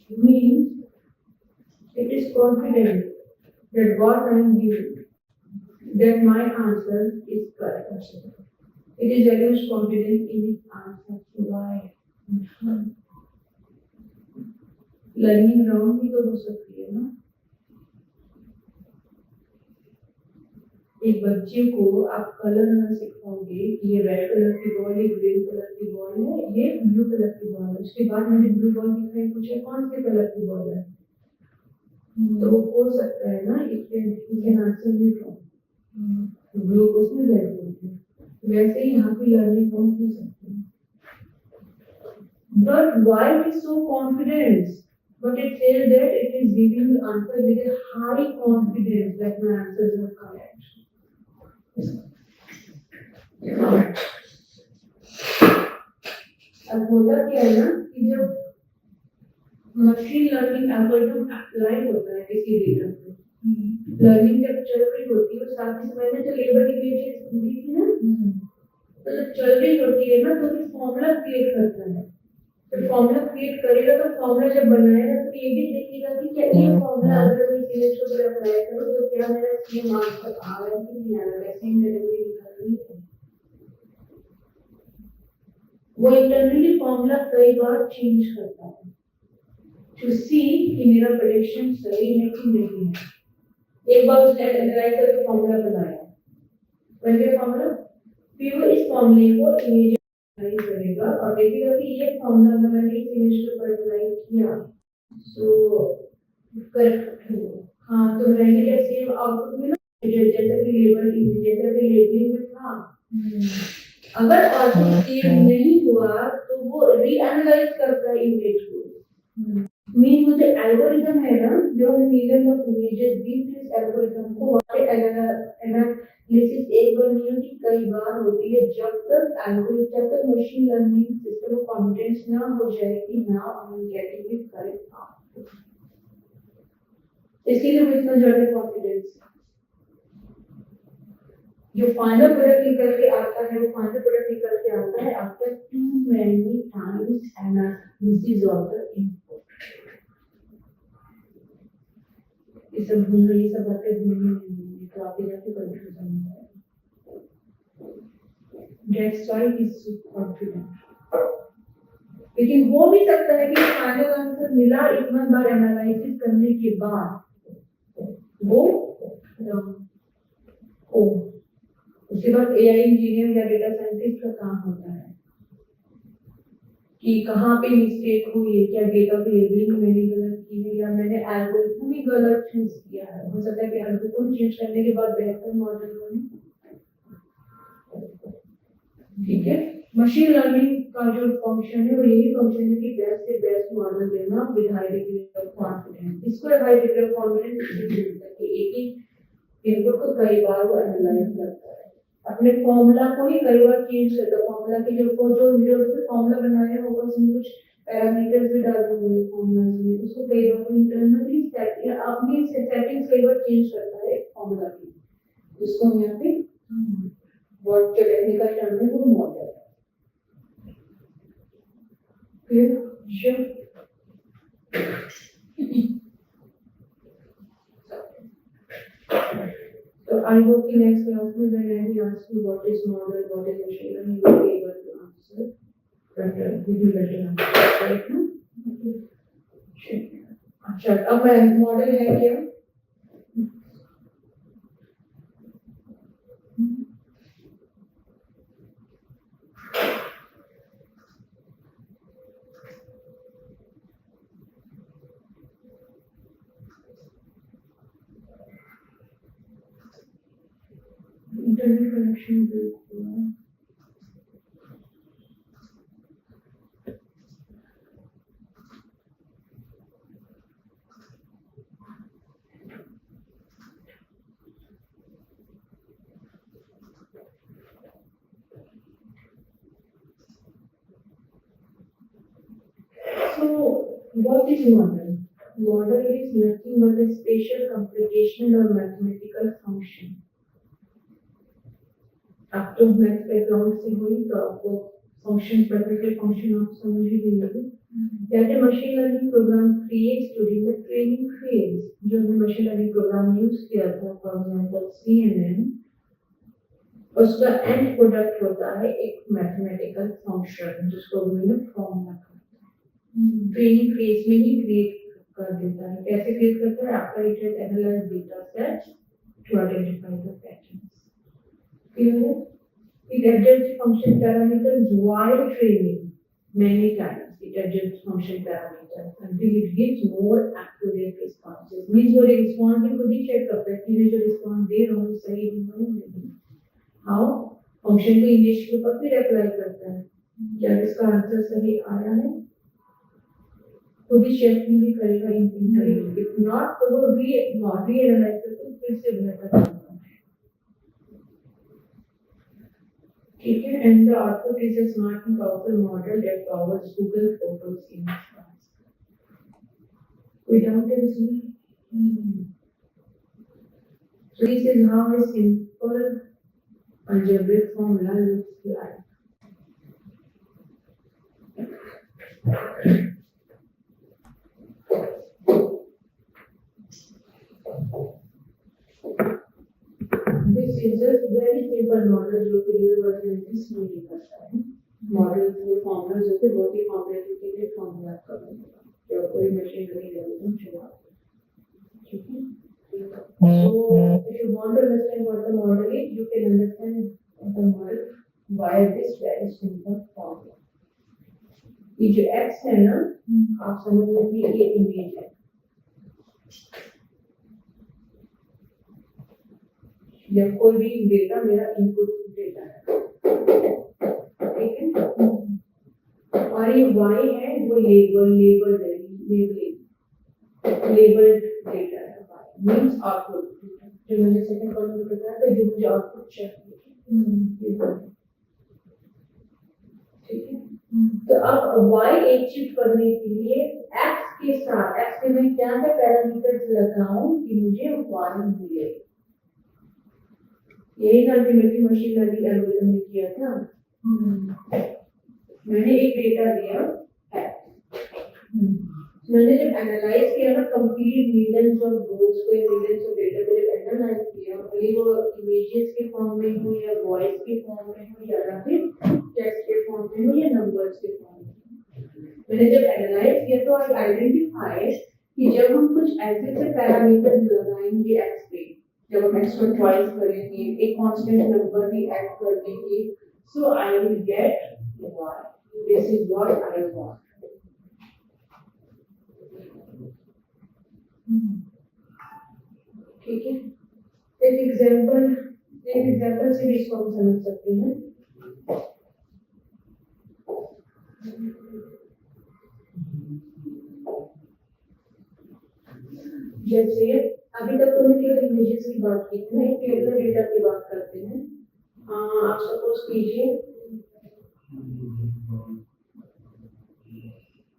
Speaker 2: Means it is confident that what I am giving, that my answer is correct. It is always confident in its answer. Why? Learning wrong भी तो हो सकती है ना। एक बच्चे को आप कलर ना सिखाओगे कि ये रेड कलर की बॉल है, ग्रीन कलर की बॉल है, ये ब्लू कलर की बॉल है, उसके बाद मैंने ब्लू बॉल दिखाई, पूछे कौन से कलर की बॉल है, तो वो बोल सकता है ना इसके आंसर भी ब्लू को उसमें रेड बोलते हैं। वैसे ही यहाँ पे लर्निंग कौन हो सकती है, but why it is so confidence, but it says that it is giving the answer with a high confidence that my answers are correct. अब होता क्या है ना कि जब मशीन लर्निंग एल्गोरिथम अप्लाई होता है किसी डेटा पे, लर्निंग जब चल रही होती है, साथ ही मैंने जो लेबर इमेजेस दी थी ना, तो जब चल रही होती है ना तो फिर फॉर्मूला क्रिएट करता है, तो फॉर्मूला क्रिएट करेगा, तो फॉर्मूला जब बनाएगा तो ये भी देखेगा कि क्या ये फॉर्मूला अगर मैं इमेज को अप्लाई करूं तो क्या मेरा सेम आंसर आ रहा है कि नहीं आ रहा है, सेम कैटेगरी निकाल रही है। वो इंटरनली फॉर्मूला कई बार चेंज करता है टू सी कि मेरा प्रेडिक्शन सही है कि नहीं है। एक बार उसने एनालाइज करके फॉर्मूला बनाया, बन गया फॉर्मूला, फिर वो इस फॉर्मूले को इमेज करेगा और देखेगा कि ये फॉर्मूला अगर मैंने इस इमेज के ऊपर अप्लाई किया तो करेक्ट है। हाँ, तो रहेंगे क्या सेम आउटपुट में ना, जैसा कि लेबल जैसा कि लेबलिंग में था। अगर आउटपुट सेम नहीं हुआ तो वो रीएनालाइज करता है इमेज को। मीन वो जो एल्गोरिथम है ना, जो million of images this algorithm को एनालिसिस एक बार नहीं होती, कई बार होती है, जब तक मशीन लर्निंग सिस्टम को कॉन्फिडेंस ना हो जाए कि now I am getting it correct output, इसीलिए वो इतना ज्यादा कॉन्फिडेंस जो फाइनल प्रोडक्ट निकल के आता है, वो फाइनल प्रोडक्ट निकल के आता है after two many times analysis of the input. ये सब बातें भूलनी नहीं, तो आप जाके कंफ्यूजन हो जाएगा। That's why he is so confident. लेकिन हो भी सकता है कि फाइनल आंसर मिला इतना बार एनालिसिस करने के बाद वो उसके बाद एआई इंजीनियर या डेटा साइंटिस्ट का काम होता है कि कहाँ पे मिस्टेक हुई है, क्या डेटा ऑफ लेबलिंग मैंने गलत की है या मैंने एल्गोरिथम ही गलत चूज किया है। हो सकता है कि एल्गोरिथम चेंज करने के बाद बेहतर मॉडल बने। ठीक है, मशीन लर्निंग का जो फंक्शन है वो यही फंक्शन है कि बेस्ट से बेस्ट मॉडल देना with high degree of confidence. इसको हाई डिग्री ऑफ कॉन्फिडेंस इसलिए मिलता है कि एक ही इनपुट को कई बार वो एनालाइज करता है, अपने फॉर्मूला को ही कई बार चेंज करता है। फॉर्मूला की जो उसने फॉर्मूला बनाया होगा उसमें कुछ पैरामीटर्स भी डाले हुए फॉर्मूला में, उसको कई बार इंटरनली अपनी सेटिंग्स कई बार चेंज करता है फॉर्मूला की, जिसको हम यहाँ पे वर्ड के टेक्निकल टर्म में वो मॉडल है। फिर so I hope in next class when I ask you what is model, what is machine learning, you will be able to answer. But we will better answer right now. अच्छा, अब model है क्या? Internet connection बिल्कुल So, what is model? Model is nothing but a spatial computational or mathematical function. आप तो math background से हुई तो आपको फंक्शन पर्टिकुलर फंक्शन आप समझ ही गए। That a machine learning program creates during the training phase. जो हमने मशीन लर्निंग प्रोग्राम यूज किया था फॉर एग्जांपल CNN, उसका एंड प्रोडक्ट होता है एक मैथमेटिकल फंक्शन जिसको हमने फॉर्मूला ट्रेनिंग फेज में ही क्रिएट कर देता है। कैसे क्रिएट करता है? After it has analysed data set to identify the patterns. Clear? It adjusts function parameters while training many times. It adjusts function parameters until it gives more accurate responses. Means वो response भी खुद ही check करता है कि मैं जो response दे रहा हूँ सही है या नहीं। How? Function को image के ऊपर फिर apply करता है, क्या इसका आंसर सही आया है? खुद ही चेकिंग भी करेगा, इनपुट करेगा। If not तो वो re-analyze करके फिर से बेहतर करता है। ठीक है, and the output is a smart and powerful model that powers Google Photos image files. Without it, so this is how a simple algebraic formula looks like. This is a very simple model जो कि real world में नहीं करता है। Model के formula जो कि बहुत ही कॉम्प्लिकेटेड फॉर्मूला का बनेगा जो कोई मशीन लर्निंग एल्गोरिथम चला। ठीक है, so if you want to understand what the model is, you can understand the model by this very simple formula. ये जो x है ना, आप समझ लीजिए ये इमेज है, या कोई भी डेटा मेरा इनपुट डेटा है, ठीक है, और ये y है वो लेबल्ड डेटा है, y मींस आउटपुट। जो मैंने सेकंड कॉलम में बताया था जो मुझे आउटपुट चाहिए, ठीक है। तो अब y अचीव करने के लिए x के साथ x के मैं क्या क्या पैरामीटर्स लगाऊं कि मुझे y मिले। यही अल्टीमेटली मशीन लर्निंग एल्गोरिथम ने किया था। मैंने एक डेटा दिया है, मैंने जब एनालाइज किया ना कंप्लीट मिलियंस ऑफ रोज को, मिलियंस ऑफ डेटा को जब एनालाइज किया, भले वो इमेजेस के फॉर्म में हो या वॉइस के फॉर्म में हो या फिर टेक्स्ट के फॉर्म में हो या नंबर्स के फॉर्म में, मैंने जब एनालाइज किया तो आई आइडेंटिफाई कि जब हम कुछ ऐसे पैरामीटर्स लगाएंगे एक्स पे, जब हम एक्स को ट्वाइस करेंगे, एक कांस्टेंट नंबर भी ऐड कर देंगे, so I will get y। this is what I want. ठीक है, एक एग्जाम्पल से भी इसको हम समझ सकते हैं। जैसे अभी तक तुमने केवल इमेजेस की बात की थी, एक टेबल डेटा की बात करते हैं। आप सपोज कीजिए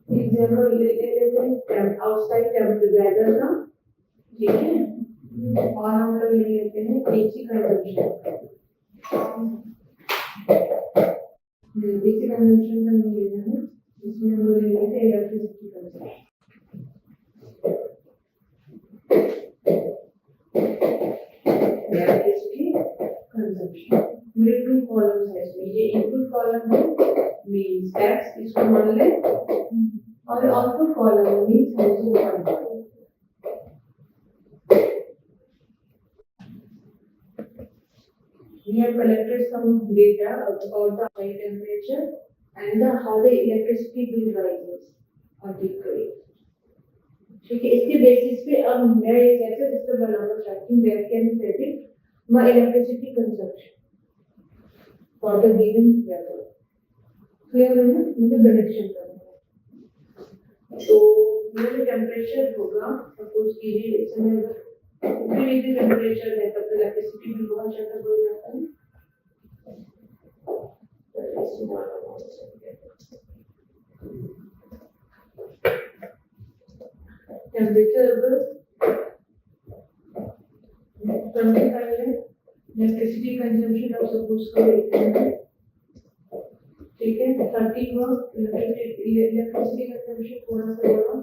Speaker 2: एग्जाम्पल लेते हैं आउटसाइड टेम्परेचर का, ठीक है, और हम लोग ले लेते हैं एसी कंजम्पशन का नहीं लेना है, इसमें हम लोग ले लेते हैं इलेक्ट्रिसिटी कंजम्पशन। मेरे टू कॉलम्स है इसमें, ये इनपुट कॉलम है मींस x, इसको मान ले, और output column means y। We have collected some data about the high temperature and how the electricity bill rises or decreases. ठीक है, इसके बेसिस पे अब मैं एक ऐसा सिस्टम बनाना चाहती हूँ that can predict my electricity consumption for the given weather. Clear है ना, मुझे प्रेडिक्शन करना है। तो मेरा टेम्परेचर होगा, सपोज कीजिए इस समय 50 डिग्री टेम्परेचर है, तब इलेक्ट्रिसिटी बिल बहुत ज्यादा बढ़ जाता है। टेम्परेचर अगर 25 है, इलेक्ट्रिसिटी कंजम्पशन आप सपोज कर लेते हैं, ठीक है, 30 हुआ इलेक्ट्रिसिटी कंजम्पशन थोड़ा सा बढ़ा,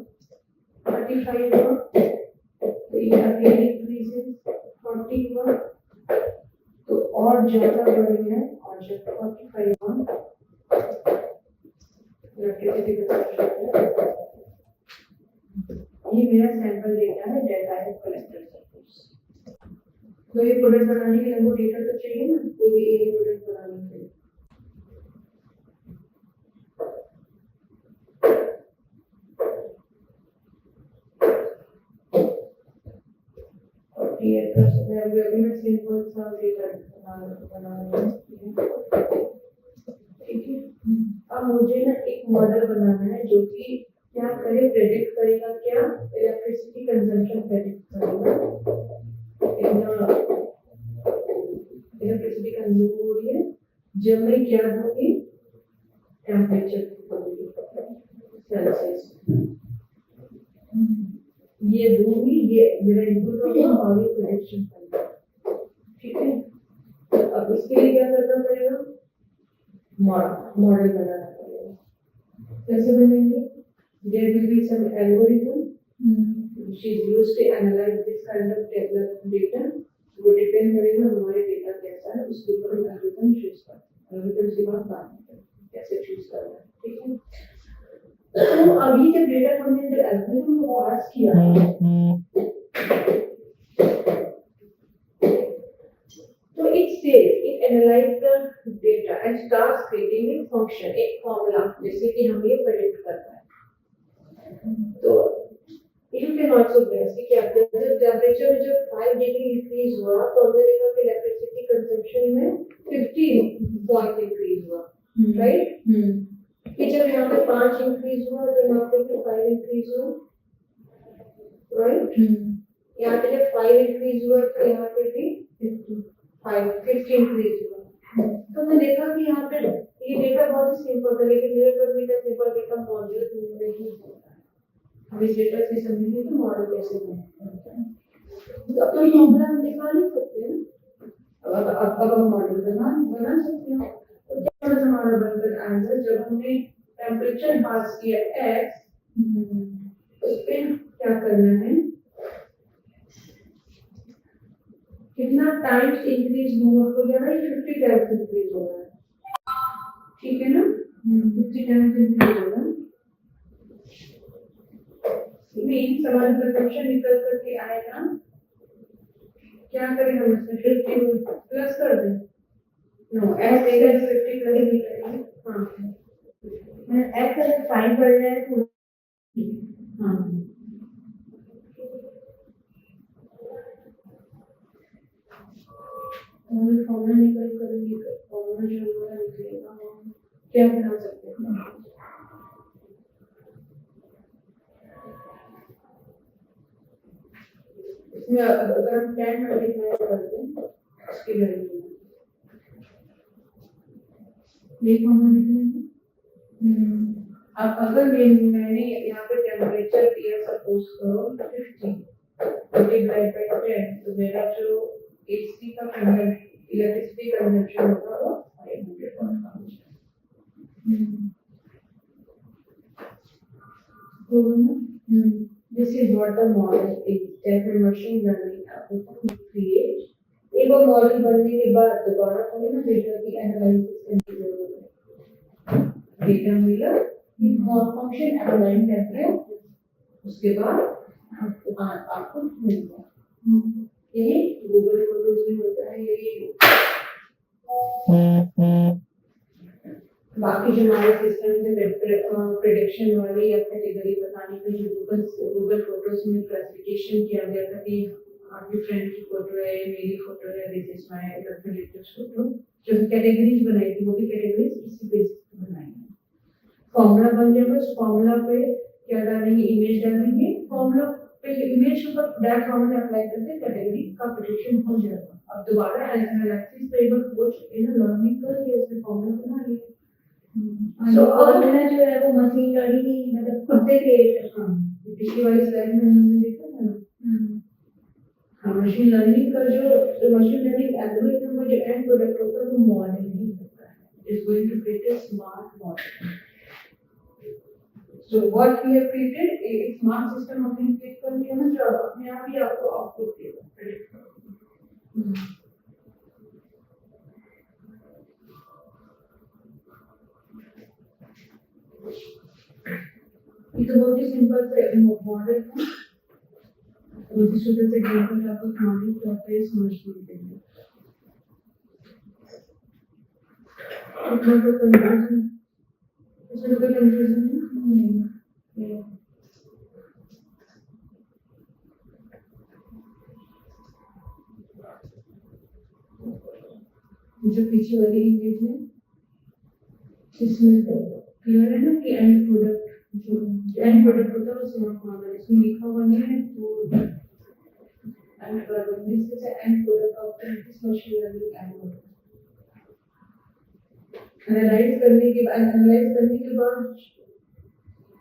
Speaker 2: 35 हुआ तो ये अगेन इंक्रीज, 40 हुआ तो और ज्यादा बढ़ गया, और जब 45 हुआ इलेक्ट्रिसिटी कंजम्पशन। ये मेरा सैंपल डेटा है, डेटा है कलेक्टर सपोज। तो ये प्रोडक्ट बनाने के लिए हमको डेटा तो चाहिए ना, कोई भी एक प्रोडक्ट बनाने के लिए। ये मैं सिंपल सा डेटा बनाना है, ठीक है। अब मुझे ना एक मॉडल बनाना है जो कि क्या करे, प्रेडिक्ट करेगा, क्या इलेक्ट्रिसिटी कंजम्पशन प्रेडिक्ट करेगा, इलेक्ट्रिसिटी कंज्यूम हो रही है जब मैं क्या दूंगी, टेम्परेचर सेल्सियस ये दूंगी, ये मेरा इनपुट होगा और ये प्रेडिक्शन करेगा, ठीक है। अब इसके लिए क्या करना पड़ेगा, मॉडल बनाना पड़ेगा। कैसे बनेंगे, there will be some algorithm which is used to analyze this kind of data। वो डिपेंड करेगा हमारे डेटा कैसा है, उसके ऊपर हम एल्गोरिथम चूज करते हैं। एल्गोरिथम से बात करते हैं कैसे चूज करना है, ठीक है। तो अभी जब डेटा हमने जो एल्गोरिथम को पास किया, तो it analyze the data and starts creating a function, एक फॉर्मूला, जैसे कि हम ये प्रेडिक्ट करना है। तो you can also guess कि क्या टेम्परेचर में जब 5 डिग्री इंक्रीज हुआ तो हमने देखा कि इलेक्ट्रिसिटी कंजम्पशन में 15 पॉइंट इंक्रीज हुआ, राइट। कि जब यहाँ पे 5 इंक्रीज हुआ तो यहाँ पे भी 5 इंक्रीज हुआ, राइट। यहाँ पे जब 5 इंक्रीज हुआ तो यहाँ पे भी 50 इंक्रीज हुआ। तो हमने देखा कि यहाँ पे ये डेटा बहुत ही सिंपल था, लेकिन रियल वर्ल्ड में सिंपल डेटा मौजूद नहीं होता। हम इस डेटा से समझेंगे तो मॉडल कैसे बनता है। अब तो फॉर्मूला हम निकाल ही सकते हैं, अब हम मॉडल बना सकते हैं। तो क्या हमारा बनकर आंसर, जब हमने टेम्परेचर पास किया x, उस पे क्या करना है, कितना टाइम्स इंक्रीज हो जाएगा, 50 टाइम्स इंक्रीज हो रहा है, ठीक है ना, 50 टाइम्स इंक्रीज होगा। मीन्स हमारा कंजम्पशन निकल करके आएगा, क्या करें हम इसमें 50 प्लस कर दें, नो ऐसे 50 प्लस नहीं करेंगे, हाँ मैं एक्स अगर फाइन बढ़ रहा है तो हाँ फॉर्मूला निकल करेंगे फॉर्मूला जो हमारा निकलेगा हम क्या बना सकते हैं इसमें अगर हम 10 मल्टीप्लाई करते हैं इसकी वैल्यू ये फॉर्मूला निकलेगा अब अगर मैंने यहाँ पे टेम्परेचर दिया सपोज करो 50 मल्टीप्लाई बाय 10 तो मेरा जो एसी का इलेक्ट्रिसिटी कंजम्पशन होगा वो 500 वाट का होगा। This is what the model is. That machine learning algorithm create एक बार मॉडल बनने के बाद दोबारा थोड़ी ना डेटा की एनालिसिस करने की जरूरत है डेटा मिला फंक्शन एनालाइज करते हैं उसके बाद आपको मिलता है यही गूगल फोटोज में होता है यही बाकी जो हमारे सिस्टम में प्रेडिक्शन वाली या कैटेगरी बताने के लिए गूगल फोटोज में क्लासिफिकेशन किया गया था कि आपकी फ्रेंड की फोटो है मेरी फोटो है this is my relative photo जो कैटेगरीज बनाई थी वो भी कैटेगरीज इसी बेस पे बनाई है फॉर्मूला बन जाएगा उस फॉर्मूला पे क्या डालेंगे इमेज डालेंगे फॉर्मूला पे इमेज के ऊपर डायरेक्ट फॉर्मूला अप्लाई करके कैटेगरी का प्रेडिक्शन हो जाएगा अब दोबारा एनालिसिस पे एक बार हो चुके ना लर्निंग कर लिया उसने फॉर्मूला बना लिया तो फॉर्मूला जो है वो मशीन लर्निंग मतलब खुद से क्रिएट करना पिछली वाली स्लाइड में हमने देखा था ना हाँ मशीन लर्निंग का जो मशीन लर्निंग एल्गोरिथम का जो एंड प्रोडक्ट होता है वो मॉडल नहीं होता है is going to create a smart model So what we have created a smart system of input करके ना जो अपने आप ही आपको आउटपुट देगा प्रेडिक्ट करेगा ये तो बहुत ही सिंपल से मॉडल है बहुत ही छोटे से एग्जांपल आपको मॉडल तौर पे समझने के लिए इतना तो कंफ्यूजन इसमें कोई कंफ्यूजन नहीं जो पीछे वाली इमेज है इसमें क्लियर है ना कि एंड प्रोडक्ट जो एंड प्रोडक्ट होता है वो स्मार्ट मॉडल इसमें लिखा हुआ नहीं है तो and product this is and product of this machine learning algorithm analyse करने के बाद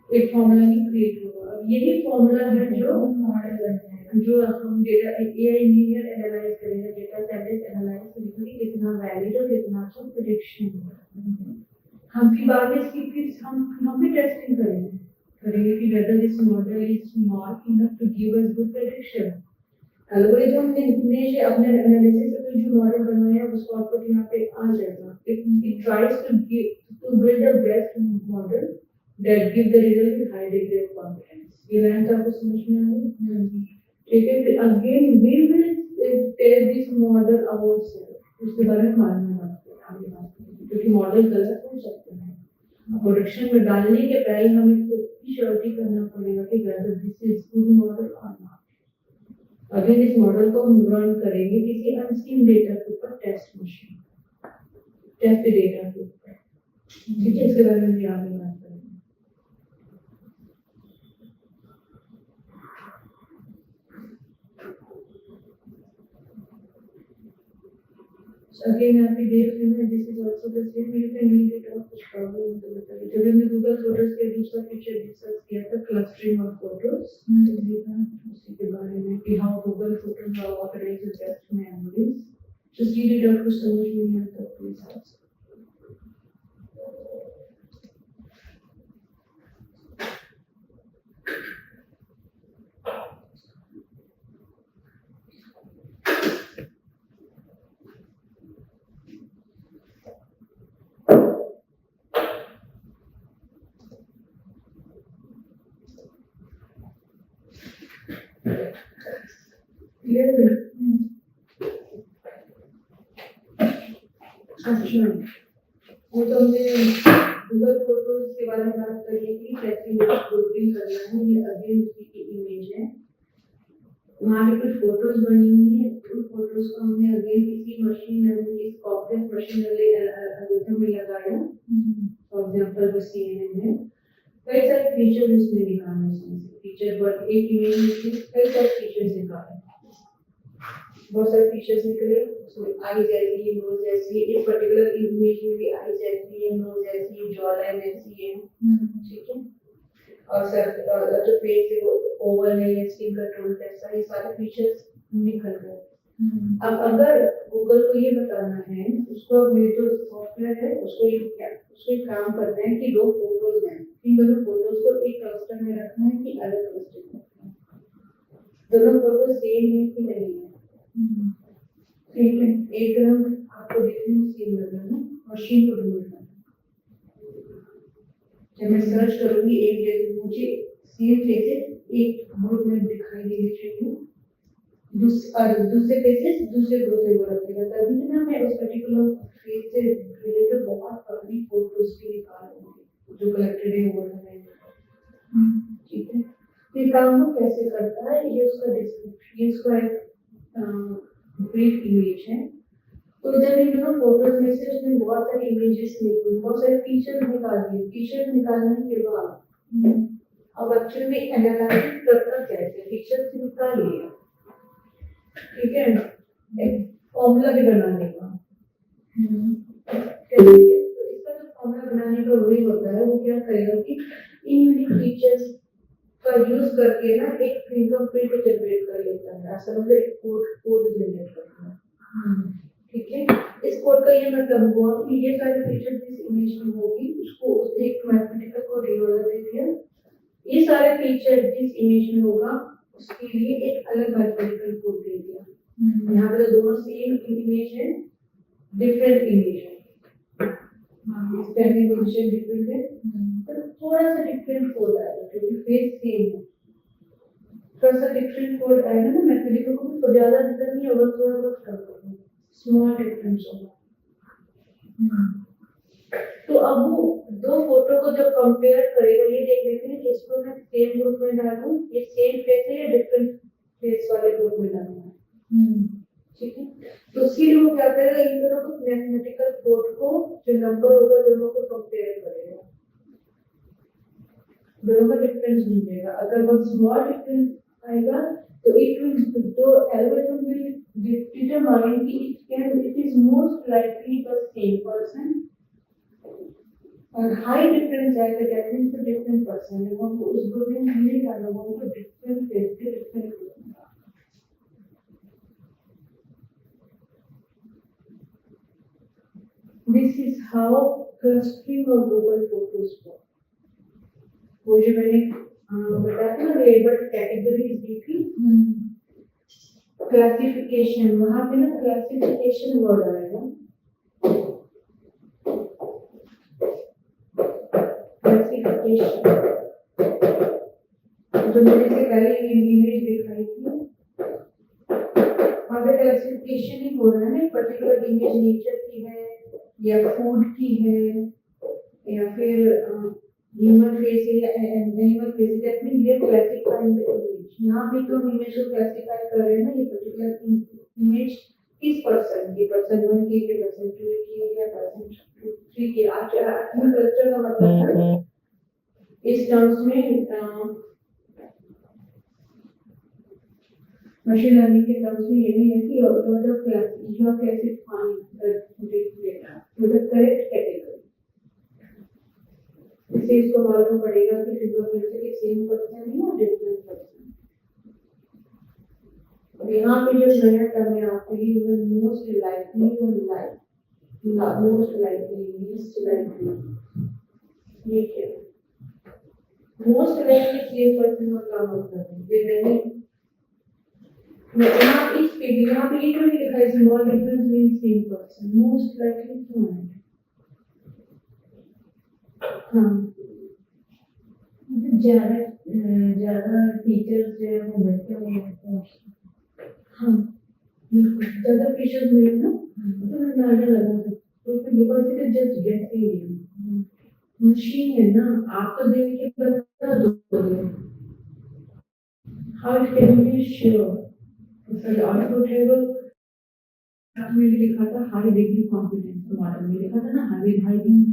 Speaker 2: एक फॉर्मूला ही क्रिएट होगा यही फॉर्मूला है जो मॉडल बनता है जो हम डेटा एआई इंजीनियर एनालाइज करेंगे डेटा साइंटिस्ट एनालाइज करेंगे कितना वैलिड और कितना अच्छा प्रेडिक्शन हम भी बाद में इसकी फिर हम भी टेस्टिंग करेंगे कि whether this model is smart enough to give us good prediction algorithm ने जो अपने एनालिसिस से जो मॉडल बनाया है उसको आउटपुट यहाँ पे आ जाएगा it tries to build the best model that give the result with high degree of confidence ये लाइन तो आपको समझ में आ रही ठीक है फिर again we will test this model ourselves उसके बारे में मालूम आगे बात करेंगे क्योंकि मॉडल गलत हो सकते हैं प्रोडक्शन में डालने के पहले हमें खुद की श्योरिटी करना पड़ेगा कि whether this is good model or not अगर इस मॉडल को हम रन करेंगे किसी अनस्कीन डेटा के ऊपर टेस्ट मशीन टेस्ट डेटा के ऊपर ठीक है इसके बारे में भी आगे बात करेंगे again आप भी देख रहे हैं this is also the same you can read it out कुछ प्रॉब्लम तो बताइए जब हमने गूगल फोटोज के दूसरा फीचर डिस्कस किया था क्लस्टरिंग ऑफ फोटोज उसी के बारे में कि how Google photos are organised in best memories just read it out कुछ समझ में नहीं आता प्लीज अच्छा वो तो हमने गूगल फोटोज के बारे में बात करिए कि कैसे ग्रुपिंग करना है, ये अगेन उसी की इमेज है। वहाँ पे कुछ फोटोज बनी हुई है, उन फोटोज को हमने अगेन किसी machine learning cognitive machine learning algorithm में लगाया। फॉर एग्जांपल वो CNN है, कई सारे फीचर इसमें निकालने हैं, फीचर पर एक इमेज में कई सारे फीचर्स निकाले, बहुत सारे फीचर्स निकले। उसमें आईज ऐसी है, नोज ऐसी है, इस पर्टिकुलर इमेज में भी आईज ऐसी है, नोज ऐसी है, जॉ लाइन ऐसी है, ठीक है। और सर जो फेस है वो ओवल है, स्किन का टोन कैसा है, ये सारे फीचर्स निकल गए। अब अगर गूगल को ये बताना है, उसको मेरे जो सॉफ्टवेयर है उसको ये काम करना है कि दो फोटोज हैं, इन दोनों फोटोज को एक क्लस्टर में रखना है कि अलग क्लस्टर में रखना है, दोनों फोटो सेम है कि नहीं है। ठीक है, एक रंग आपको देखने में सेम लग रहा है ना, मशीन को ढूंढना है। जब मैं सर्च करूंगी एक जगह, मुझे सेम फेसेस एक ग्रुप में दिखाई देने चाहिए, दूसरे फेसेस दूसरे ग्रुप में वो रखेगा, तभी ना मैं उस पर्टिकुलर फेस से रिलेटेड बहुत सारी फोटोज भी निकालूंगी जो कलेक्टेड है वो है। ठीक है, ये काम वो कैसे करता है, ये उसका डिस्क्रिप्शन, ये उसका एक ब्रीफ इमेज है। तो जब इन दोनों फोटोज में से उसने बहुत सारी इमेजेस निकाली, बहुत सारे फीचर्स निकाल दिए, फीचर निकालने के बाद अब एक्चुअली में एनालाइज करना कैसे, फीचर्स निकाल लिया, ठीक है, एक फॉर्मूला भी बनाने का। तो इसका जो फॉर्मूला बनाने का वही होता है, वो क्या करेगा कि इन यूनिक फीचर्स का यूज करके ना एक फिंगरप्रिंट जनरेट कर लेता है, असल में एक कोड जनरेट करता है। ठीक है, इस कोड का ये मतलब हुआ कि ये सारे फीचर्स जिस इमेज में होगी उसको उसने एक मैथमेटिकल कोड दे दिया, ये सारे फीचर जिस इमेज में होगा उसके लिए एक अलग मैथमेटिकल कोड दे दिया। यहाँ पे तो दोनों सेम इमेज है, डिफरेंट इमेज है, पहली पोजीशन डिफरेंट है, तो थोड़ा सा डिफरेंट कोड आएगा क्योंकि फेस सेम है, थोड़ा सा डिफरेंट कोड आएगा ना, मैथमेटिकल कोड तो ज्यादा डिफरेंट नहीं होगा, थोड़ा बहुत कम होगा, स्मॉल डिफरेंस होगा। तो अब वो दो फोटो को जब कंपेयर करेगा, ये देख लेते हैं कि इसको मैं सेम ग्रुप में डालूं, ये सेम फेस है या डिफरेंट फेस वाले ग्रुप में डालूं। ठीक है, तो उसके लिए वो क्या करेगा, इन दोनों को मैथमेटिकल कोड को जो नंबर होगा दोनों को कंपेयर करेगा, दोनों का डिफरेंस ढूंढेगा। अगर वो स्मॉल डिफरेंस आएगा तो इट विल, तो algorithm will determine it is most likely the same person, और हाई डिफरेंस आएगा that means the different person है, वो उस ग्रुप में नहीं डालना, वो डिफरेंट फेस के डिफरेंट ग्रुप में। This is how clustering of Google photos work. वो जो मैंने बताया था ना, लेबल कैटेगरीज दी थी, क्लासिफिकेशन, वहां पे ना क्लासिफिकेशन वर्ड आएगा, क्लासिफिकेशन जो मैंने से पहले इमेज दिखाई थी, वहां पे क्लासिफिकेशन ही हो रहा है ना, पर्टिकुलर इमेज नेचर की है या फूड की है या फिर ह्यूमन फेस है या एनिमल फेस है, that means we are classifying the image. यहाँ भी तो इमेज को क्लासिफाई कर रहे हैं ना, ये पर्टिकुलर इमेज किस पर्सन की, पर्सन 1 की, पर्सन 2 की या पर्सन 3 की। आज क्लस्टर का मतलब है इस टर्म्स में, मशीन लर्निंग के टर्म्स में यही है कि you are classifying the data to the correct category। इससे इसको मालूम पड़ेगा कि फिंगरप्रिंट से सेम पर्सन है या डिफरेंट पर्सन। और यहाँ पे जो नया टर्म है आपके लिए, वो मोस्ट लाइकली और मोस्ट लाइकली, लीस्ट लाइकली, ये क्या मोस्ट लाइकली सेम पर्सन का क्या मतलब है, ये मैंने यहाँ इस पेज यहाँ पे एक नहीं लिखा है, small difference mean same person, most likely क्यों है? हाँ, ज्यादा फीचर्स जो है वो मिलते हैं। हाँ बिल्कुल, ज्यादा फीचर्स मिले ना तो मैं अंदाजा लगा सकती हूँ, तो because it is just guessing. Machine है ना, आप तो देख के बता दोगे। How it can be sure? Sir output है वो में भी लिखा था हाई डिग्री कॉन्फिडेंस, मॉडल में लिखा था ना हाई डिग्री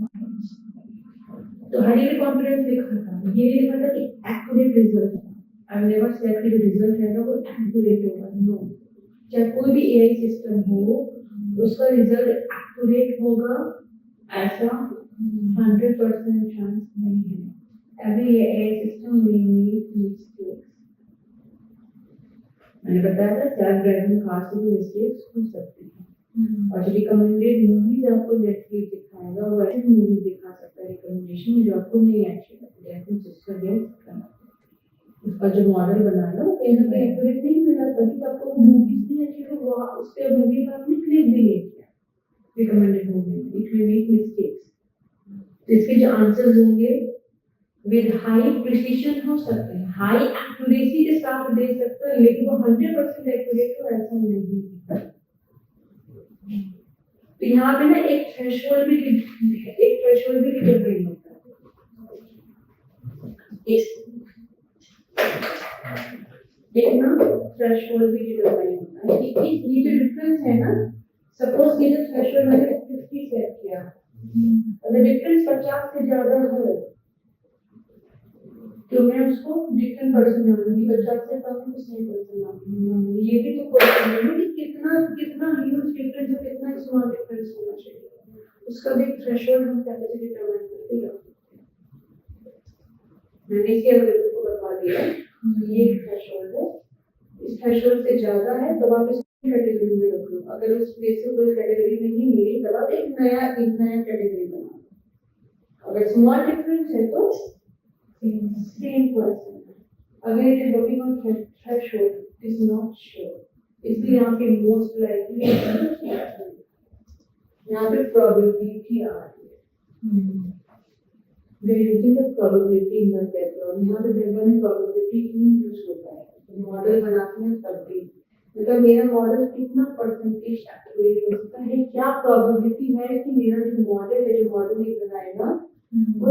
Speaker 2: कॉन्फिडेंस, तो हाई डिग्री कॉन्फिडेंस लिखा था, ये लिखा था कि accurate result. I have never said कि जो रिजल्ट है वो एक्यूरेट होगा, नो। चाहे कोई भी एआई सिस्टम हो उसका रिजल्ट एक्यूरेट होगा ऐसा 100% चांस नहीं है। Every AI system will make mistakes. मैंने बताया था सेल्फ ड्राइविंग कार से भी मिस्टेक्स हो सकती है। और जो रिकमेंडेड मूवीज आपको नेटफ्लिक्स दिखाएगा वो ऐसी मूवी दिखा सकता है रिकमेंडेशन जो आपको नहीं अच्छी लगती है, आपको जिसका गेस करना, उसका जो मॉडल बनाना वो कहीं ना कहीं एक्यूरेट नहीं मिला, तभी तो आपको मूवीज नहीं अच्छी लगी, वो उस पे मूवी में आपने क्लिक भी नहीं किया recommended movie, it will make mistakes. तो इसके जो आंसर्स होंगे विद हाई प्रिसिशन हो सकते हैं, हाई एक्यूरेसी के साथ दे सकते हैं, लेकिन वो 100% एक्यूरेट हो ऐसा नहीं है। तो यहाँ पे ना एक थ्रेशोल्ड भी डिफरेंट होता है। एक ना थ्रेशोल्ड भी डिफरेंट होता है कि ये जो डिफरेंस है ना, सपोज ये जो थ्रेशोल्ड मैंने 50 सेट किया, अगर डिफरेंस 50 से ज्यादा है तो मैं उसको डिफरेंट पर्सन मानूंगी, 50 से कम है तो सेम पर्सन मानूंगी। ये भी तो क्वेश्चन है कि कितना कितना ह्यूज डिफरेंस है, कितना स्मॉल डिफरेंस होना चाहिए, उसका भी थ्रेशोल्ड हम कैसे डिटरमाइन करते हैं। मैंने इसी अगर को बता दिया, ये थ्रेशोल्ड है, इस थ्रेशोल्ड से ज्यादा है तो आप इसको कैटेगरी में रख लो, अगर उस प्लेस से कोई कैटेगरी नहीं मिली तब आप एक नया कैटेगरी बनाओ। अगर स्मॉल डिफरेंस है तो same person. Again, it is working on threshold. It is not sure. इसलिए यहाँ पे most likely यहाँ पे probability आ रही है। We are using the probability in the background. यहाँ पे background में probability ही use होता है। मॉडल बनाते हैं तब भी मतलब मेरा मॉडल कितना परसेंटेज एक्यूरेट हो सकता है, क्या प्रोबेबिलिटी है कि मेरा जो मॉडल है, जो मॉडल ये बनाएगा वो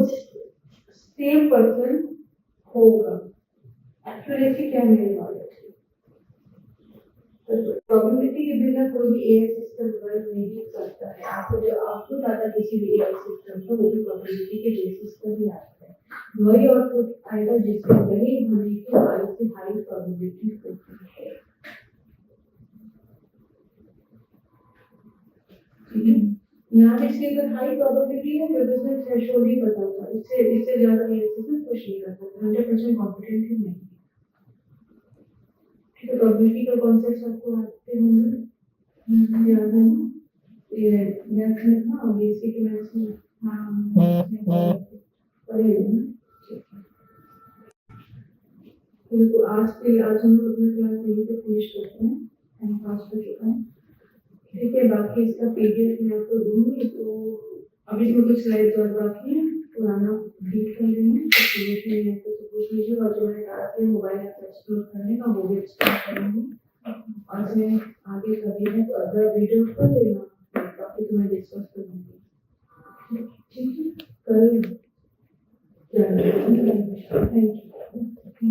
Speaker 2: सेम पर्सन होगा, एक्यूरेसी क्या मिलने वाला है। तो प्रोबेबिलिटी के बिना कोई भी एआई सिस्टम वर्क नहीं करता है। आपको जो आउटपुट आता है किसी भी एआई सिस्टम का वो भी प्रोबेबिलिटी के बेसिस पर ही आता है। वही आउटपुट आएगा जिसमें वही होने की हाई से हाई प्रोबेबिलिटी होती है। यहाँ पे इसकी अगर हाई प्रोबेबिलिटी है तो बिजनेस थ्रेशोल्ड ही पता होगा, इससे ज्यादा एआई सिस्टम कुछ नहीं कर सकता, 100% कॉम्पिटेंट ही नहीं। ठीक है, प्रोबेबिलिटी का कॉन्सेप्ट आपको आते होंगे, याद है ना? ये मैथ्स में ना, बेसिक मैथ्स में पढ़े ना। तो आज हम लोग अपना क्लास यहीं पे फिनिश करते हैं, टाइम पास हो चुका है। ठीक है, बाकी इसका पीडीएफ मैं आपको दूंगी, तो अभी इसमें कुछ स्लाइड्स और बाकी है, पुराना बीट कर लेंगे, तो पीडीएफ में है तो पूछ लीजिए, और जो मैंने कहा था मोबाइल ऐप एक्सप्लोर करने का वो भी एक्सप्लोर करेंगे, और इसमें आगे कभी है तो अदर वीडियो कर लेना, बाकी तो मैं डिस्कस करूँगी। ठीक है, कल थैंक यू।